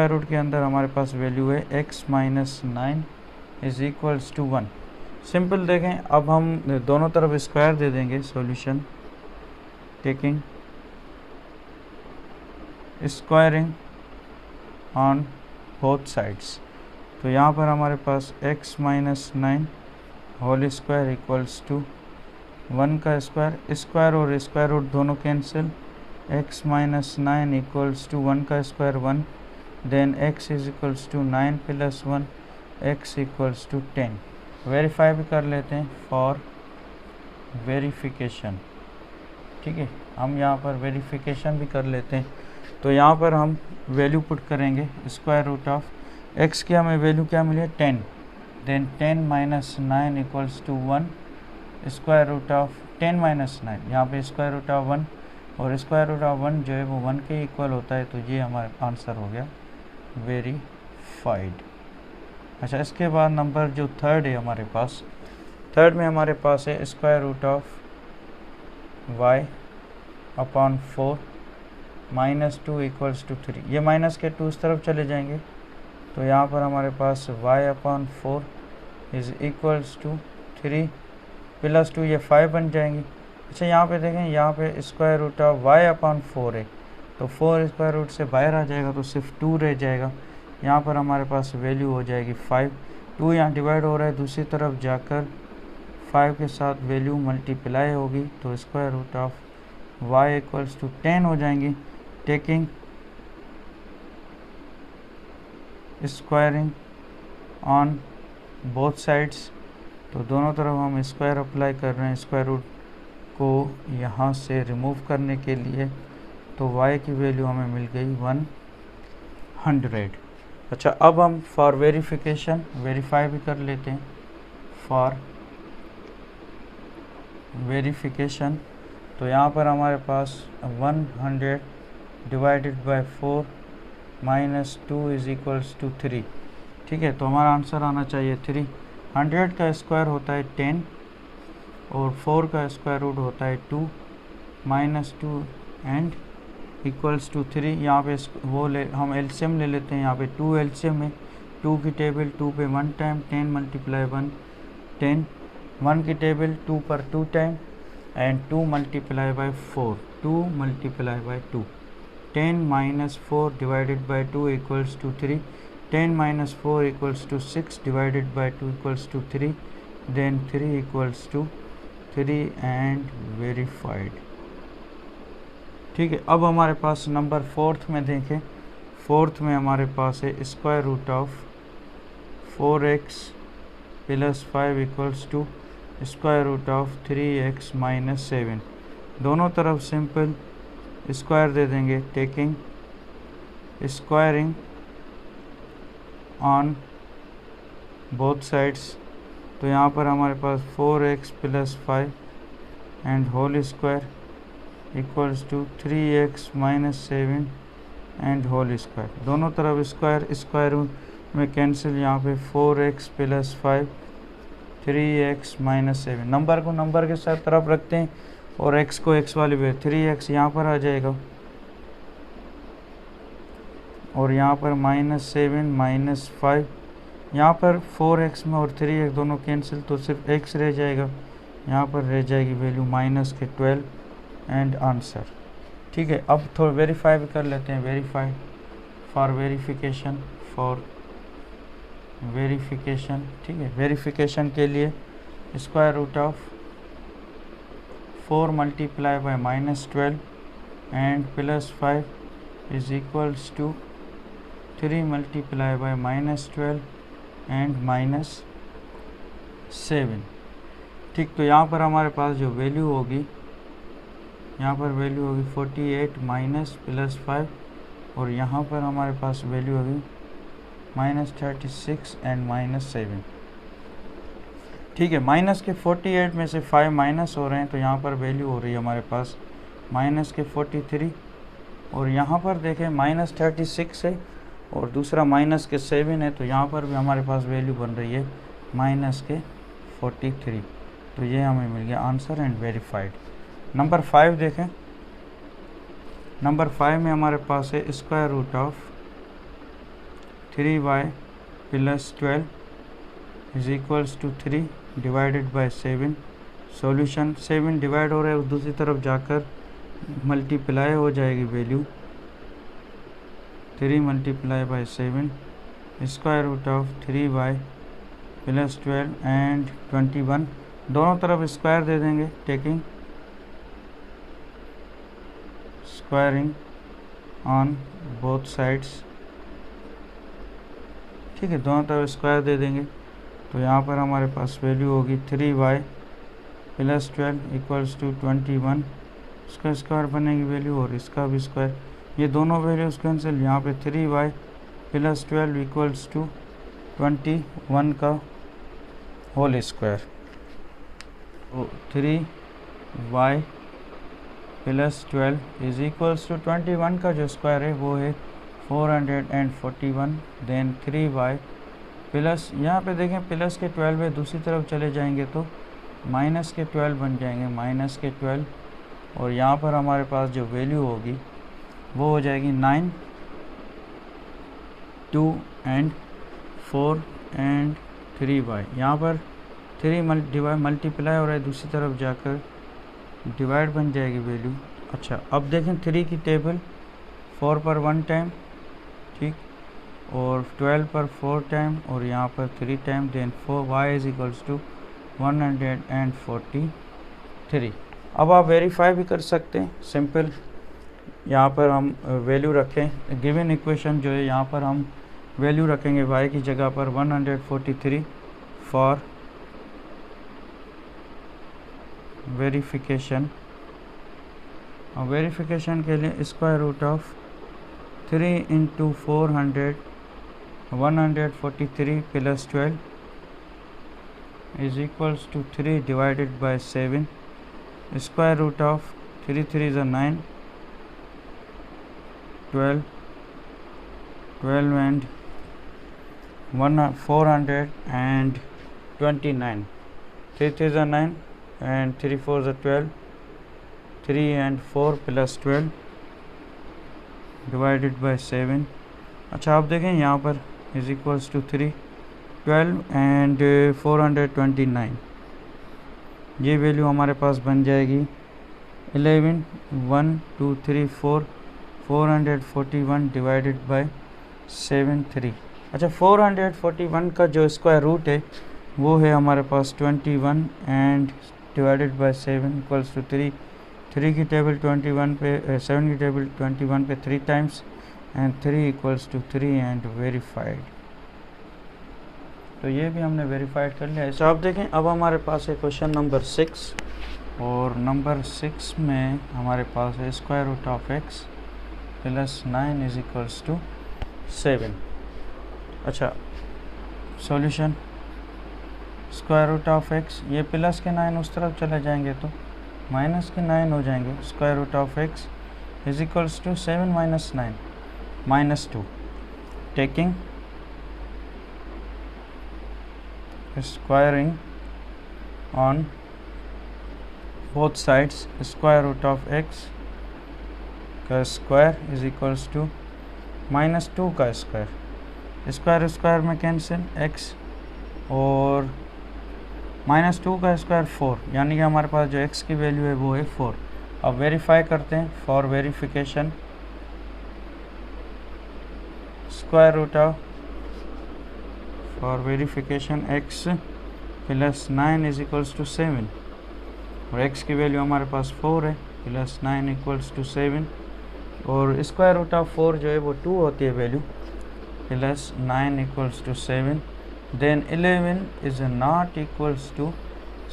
रूट के अंदर हमारे पास वैल्यू है x minus 9 is equals to 1। Simple देखें, अब हम दोनों तरफ स्क्वायर दे देंगे। Solution taking squaring on both sides. तो यहाँ पर हमारे पास x minus 9 whole square equals to 1 का स्क्वायर और स्क्वायर रूट दोनों cancel. x minus 9 equals to 1 का square 1, then x is equals to 9 plus 1, x equals to 10। Verify भी कर लेते हैं फॉर वेरिफिकेशन। ठीक है, हम यहाँ पर वेरिफिकेशन भी कर लेते हैं। तो यहाँ पर हम वैल्यू पुट करेंगे स्क्वायर रूट ऑफ x की हमें वैल्यू क्या मिली है 10, then 10 minus 9 equals to 1, square root of 10 minus 9, यहाँ पे स्क्वायर रूट ऑफ 1 और स्क्वायर रूट ऑफ 1 जो है वो 1 के इक्वल होता है। तो ये हमारा आंसर हो गया वेरीफाइड। अच्छा, इसके बाद नंबर जो थर्ड है हमारे पास, थर्ड में हमारे पास है square root of y upon 4 minus 2 equals to 3। ये माइनस के 2 इस तरफ चले जाएंगे, तो यहाँ पर हमारे पास y upon 4 is equals to 3 plus 2, ये 5 बन जाएंगी। अच्छा, यहाँ पे देखें, यहाँ पे square root of y upon 4 है, तो 4 स्क्वायर रूट से बाहर आ जाएगा तो सिर्फ 2 रह जाएगा। यहाँ पर हमारे पास वैल्यू हो जाएगी 5। 2 यहाँ डिवाइड हो रहा है, दूसरी तरफ जाकर 5 के साथ वैल्यू मल्टीप्लाई होगी, तो square root of y equals to 10 हो जाएंगी। Taking squaring on both sides, तो दोनों तरफ हम स्क्वायर अप्लाई कर रहे हैं स्क्वायर रूट को यहाँ से रिमूव करने के लिए। तो y की वैल्यू हमें मिल गई 100। अच्छा, अब हम फॉर वेरिफिकेशन वेरीफाई भी कर लेते हैं। फॉर वेरिफिकेशन, तो यहाँ पर हमारे पास 100 divided by 4 minus 2 is equals to 3। ठीक है, तो हमारा आंसर आना चाहिए 3। 100 का स्क्वायर होता है 10 और 4 का स्क्वायर रूट होता है 2 माइनस 2 एंड इक्वल्स टू 3। यहाँ पे वो हम एलसीएम ले लेते हैं। यहाँ पे 2 एलसीएम है, 2 की टेबल 2 पे 1 टाइम, 10 मल्टीप्लाई 1 10, 1 की टेबल 2 पर 2 time and 2 multiply by 4, 2 multiply by 2। 10 minus 4 divided by 2 equals to 3, 10 minus 4 equals to 6 divided by 2 equals to 3, then 3 equals to 3 and verified. ठीक है, अब हमारे पास नंबर फोर्थ में देखें। फोर्थ में हमारे पास है square root of 4x plus 5 equals to square root of 3x minus 7। दोनों तरफ सिंपल स्क्वायर दे देंगे। Taking squaring on both sides, तो यहाँ पर हमारे पास 4x plus 5 and whole square equals to 3x minus 7 and whole square. दोनों तरफ स्क्वायर में कैंसिल। यहाँ पे 4x plus 5 3x minus 7। Number को नंबर के साथ तरफ रखते हैं और x को x वाली पे 3x यहाँ पर आ जाएगा और यहाँ पर माइनस 7 माइनस 5, यहाँ पर 4x में और 3x दोनों कैंसिल, तो सिर्फ x रह जाएगा। यहाँ पर रह जाएगी वैल्यू माइनस के 12 एंड आंसर। ठीक है, अब थोड़ा वेरीफाई भी कर लेते हैं। Verify for verification, for verification. ठीक है, वेरिफिकेशन के लिए square root of 4 multiply by minus 12 and plus 5 is equals to 3 multiply by minus 12 and minus 7। ठीक, तो यहाँ पर हमारे पास जो वैल्यू होगी, यहाँ पर वैल्यू होगी 48 माइनस प्लस 5 और यहाँ पर हमारे पास वैल्यू होगी माइनस 36 एंड माइनस 7। ठीक है, माइनस के 48 में से 5 माइनस हो रहे हैं, तो यहाँ पर वैल्यू हो रही है हमारे पास माइनस के 43 और यहाँ पर देखें -36 है और दूसरा -7 है, तो यहाँ पर भी हमारे पास वैल्यू बन रही है -43। तो ये हमें मिल गया आंसर एंड वेरीफाइड। नंबर 5 देखें। नंबर 5 में हमारे पास है square root of 3y + 12 is equals to 3 divided by 7। Solution 7 divide हो रहा है, दूसरी तरफ जाकर मल्टीप्लाई हो जाएगी value 3 multiply by 7 square root of 3y + 12 and 21। दोनों तरफ स्क्वायर दे देंगे, taking squaring on both sides. ठीक है, दोनों तरफ स्क्वायर दे देंगे, तो यहाँ पर हमारे पास वैल्यू होगी 3y + 12 इक्वल्स टू 21। इसका स्क्वायर बनेगी वैल्यू और इसका भी स्क्वायर, ये दोनों वैल्यूज कैंसिल। यहाँ पे 3y + 12 इक्वल्स टू 21 का होल स्क्वायर। तो 3y + 12 इज इक्वल्स टू 21 का जो स्क्वायर है वो है 441। देन 3y प्लस, यहाँ पे देखें प्लस के 12 है, दूसरी तरफ चले जाएंगे तो माइनस के 12 बन जाएंगे, -12। और यहाँ पर हमारे पास जो वैल्यू होगी वो हो जाएगी 9, 2 एंड 4 एंड 3y। यहाँ पर 3 मल्टीप्लाई हो रहा है, दूसरी तरफ जाकर डिवाइड बन जाएगी वैल्यू। अच्छा, अब देखें 3 की टेबल 4 पर 1 टाइम, ठीक, और 12 पर 4 टाइम और यहाँ पर 3 time. Then 4y is equals to 143। अब आप वेरीफाई भी कर सकते हैं, सिंपल। यहाँ पर हम वैल्यू रखें, गिवन इक्वेशन जो है यहाँ पर हम वैल्यू रखेंगे y की जगह पर 143 फॉर वेरिफिकेशन। और वेरिफिकेशन के लिए square root of 3 into 400 143 + 12 is equals to 3 divided by 7। Square root of 3 3 is 9, 12 and 429। 3 3 is 9 and 3 4 is 12, 3 and 4 + 12 divided by 7। अच्छा, आप देखें यहाँ पर इज इक्वल्स टू 3, 12 एंड 429, ये वैल्यू हमारे पास बन जाएगी 11, 1 2 3 4 441 डिवाइडेड बाय 7 3। अच्छा, 441 का जो स्क्वायर रूट है वो है हमारे पास 21 and divided by 7 equals to 3। 3 की टेबल 21 पे 7 की टेबल 21 पे 3 times and 3 equals to 3 and verified. तो ये भी हमने वेरीफाइड कर लिया। ऐसा आप देखें, अब हमारे पास है क्वेश्चन नंबर 6 और नंबर 6 में हमारे पास है square root of x + 9 is equals to 7। अच्छा, solution square root of x, ये प्लस के 9 उस तरफ चले जाएंगे तो माइनस के 9 हो जाएंगे। Square root of x is equals to 7 - 9 -2, taking squaring on both sides. Square root of x का स्क्वायर इज इक्वल्स टू -2 का स्क्वायर। स्क्वायर स्क्वायर में कैंसिल, x और -2 का स्क्वायर 4, यानी कि हमारे पास जो x की वैल्यू है वो है 4। अब वेरीफाई करते हैं। For verification square root of for verification x + 9 is equals to 7 और x की वैल्यू हमारे पास 4 है, + 9 इक्वल्स टू 7 और स्क्वायर रूट ऑफ 4 जो है वो 2 होती है value, + 9 equals to 7। Then 11 is not equals to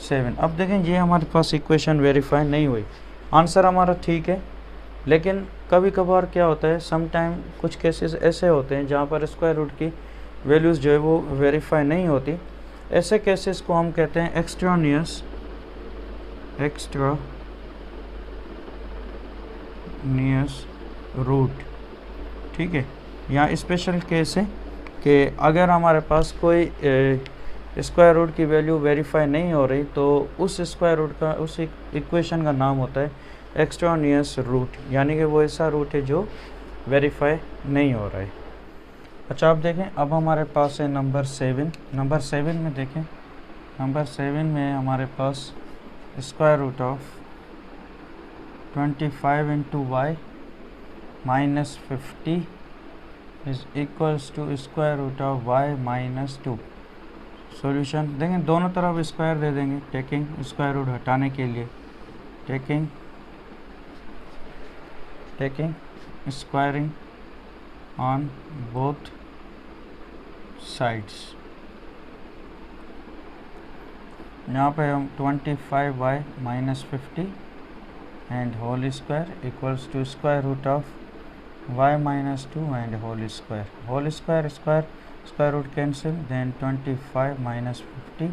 7। अब देखें, ये हमारे पास इक्वेशन वेरीफाई नहीं हुई, आंसर हमारा ठीक है, लेकिन कभी कभार क्या होता है, सम टाइम कुछ केसेस ऐसे होते हैं जहाँ पर स्क्वायर रूट की वैल्यूज़ जो है वो वेरीफाई नहीं होती। ऐसे केसेस को हम कहते हैं एक्सट्रानियस रूट। ठीक है, यहाँ स्पेशल केस है कि अगर हमारे पास कोई स्क्वायर रूट की वैल्यू वेरीफाई नहीं हो रही तो उस स्क्वायर रूट का, उस इक्वेशन का नाम होता है एक्सट्रानियस रूट, यानी कि वो ऐसा रूट है जो वेरीफाई नहीं हो रहा है। अच्छा, आप देखें अब हमारे पास है नंबर 7। नंबर 7 में देखें, नंबर 7 में हमारे पास square root of 25 into Y minus 50 is equals to square root of Y minus 2। Solution देखें, दोनों तरफ स्क्वायर दे देंगे, टेकिंग स्क्वायर रूट हटाने के लिए, taking squaring on both sides. यहाँ पे हम 25y minus 50 and whole square equals to square root of y minus 2 and whole square, square root cancel, then 25 minus 50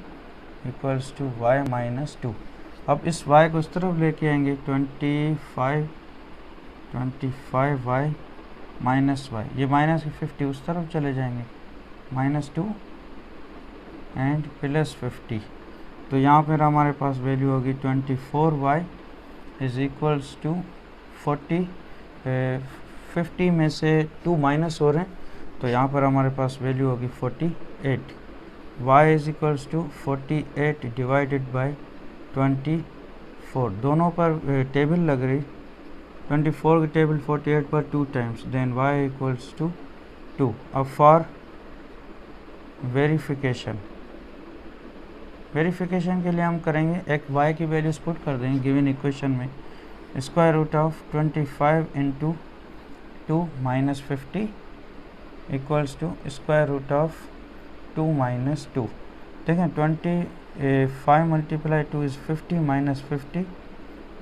equals to y minus 2। अब इस y को इस तरफ लेके आएंगे, 25y माइनस y, ये माइनस 50 उस तरफ चले जाएंगे, माइनस 2 एंड प्लस 50। तो यहाँ पर हमारे पास वैल्यू होगी 24y इज इक्वल्स टू 40। 50 में से 2 माइनस हो रहे हैं तो यहाँ पर हमारे पास वैल्यू होगी 48। y is equals to 48 divided by 24, दोनों पर टेबल लग रही, 24 की टेबल 48 पर 2 times, then y equals to 2। अब फॉर वेरिफिकेशन के लिए हम करेंगे, एक y की वैल्यूज पुट कर देंगे गिवन इक्वेशन में, square root of 25 into 2 minus 50 equals to square root of 2 minus 2। देखें 25 multiply 2 is 50 minus 50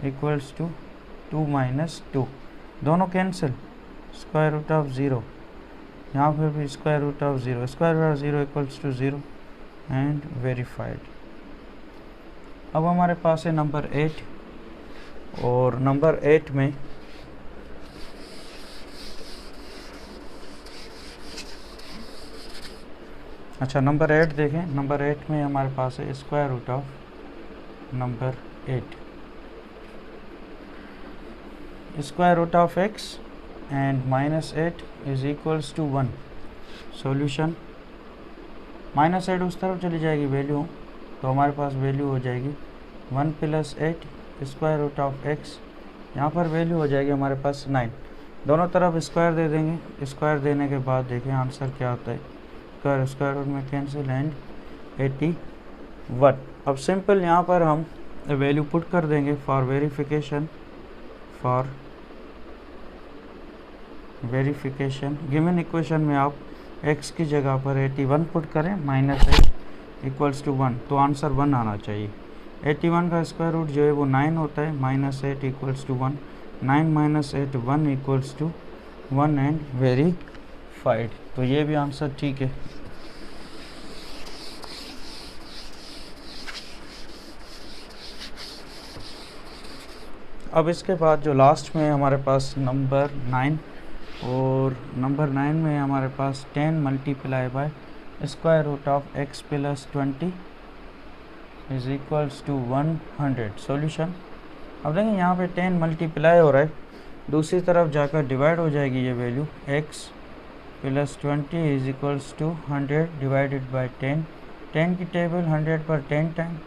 equals to 2 minus 2, दोनों कैंसिल, स्क्वायर रूट ऑफ 0, यहाँ पर भी square root of 0, square root of 0 equals to 0 and verified. अब हमारे पास है number 8, और नंबर 8 में अच्छा नंबर 8 देखें, नंबर 8 में हमारे पास है square root of number 8, square root of x and minus 8 is equals to 1। Solution, minus 8 उस तरफ चली जाएगी वैल्यू, तो हमारे पास वैल्यू हो जाएगी 1 plus 8 square root of x, यहाँ पर वैल्यू हो जाएगी हमारे पास 9। दोनों तरफ स्क्वायर दे देंगे, स्क्वायर देने के बाद देखें आंसर क्या आता है, स्क्वायर रूट में कैंसिल एंड 81। अब सिंपल यहाँ पर हम वैल्यू पुट कर देंगे फॉर वेरिफिकेशन गिवन इक्वेशन में आप x की जगह पर 81 पुट करें, माइनस 8 इक्वल्स टू 1, तो आंसर 1 आना चाहिए। 81 का स्क्वायर रूट जो है वो 9 होता है, minus 8 equals to 1, 9 minus 8 1 equals to 1 and verified, तो ये भी आंसर ठीक है। अब इसके बाद जो लास्ट में हमारे पास नंबर 9, और नंबर 9 में हमारे पास 10 multiply by square root of x plus 20 is equals to 100। Solution, अब देखें यहाँ पे 10 मल्टीप्लाई हो रहा है, दूसरी तरफ जाकर डिवाइड हो जाएगी ये value, x plus 20 is equals to 100 divided by 10, 10 की टेबल 100 पर 10 time,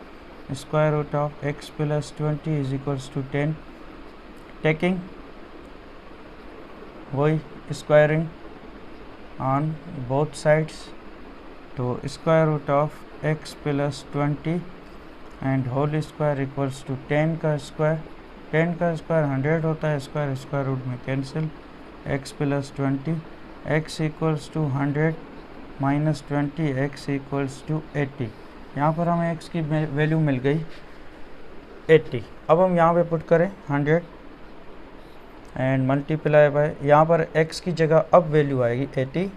square root of x plus 20 is equals to 10, taking वही स्क्वायरिंग ऑन बोथ साइड्स, तो square root of x plus 20 and whole square equals to 10 का square, 10 का square 100 होता है, square root में cancel, x plus 20, x equals to 100 minus 20, x equals to 80। यहाँ पर हमें x की वैल्यू मिल गई 80। अब हम यहाँ पे पुट करें 100 एंड मल्टीप्लाई बाय, यहाँ पर x की जगह अब वैल्यू आएगी 80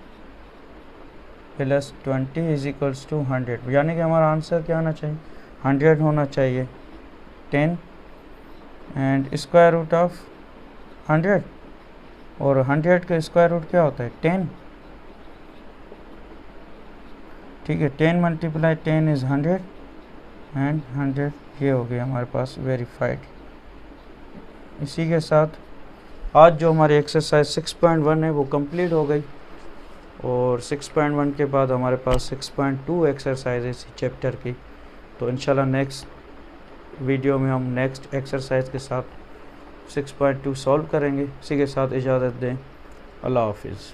प्लस 20 इज इक्वल्स टू 100, यानी कि हमारा आंसर क्या होना चाहिए, 100 होना चाहिए। 10 एंड स्क्वायर रूट ऑफ 100 और 100 का स्क्वायर रूट क्या होता है 10, ठीक है। 10 मल्टीप्लाई 10 इज़ 100 एंड 100 ये हो गया हमारे पास वेरीफाइड। इसी के साथ आज जो हमारी एक्सरसाइज 6.1 है वो कंप्लीट हो गई, और 6.1 के बाद हमारे पास 6.2 एक्सरसाइज है इसी चैप्टर की। तो इंशाल्लाह नेक्स्ट वीडियो में हम नेक्स्ट एक्सरसाइज के साथ 6.2 सॉल्व करेंगे। इसी के साथ इजाज़त दें, अल्लाह हाफिज़।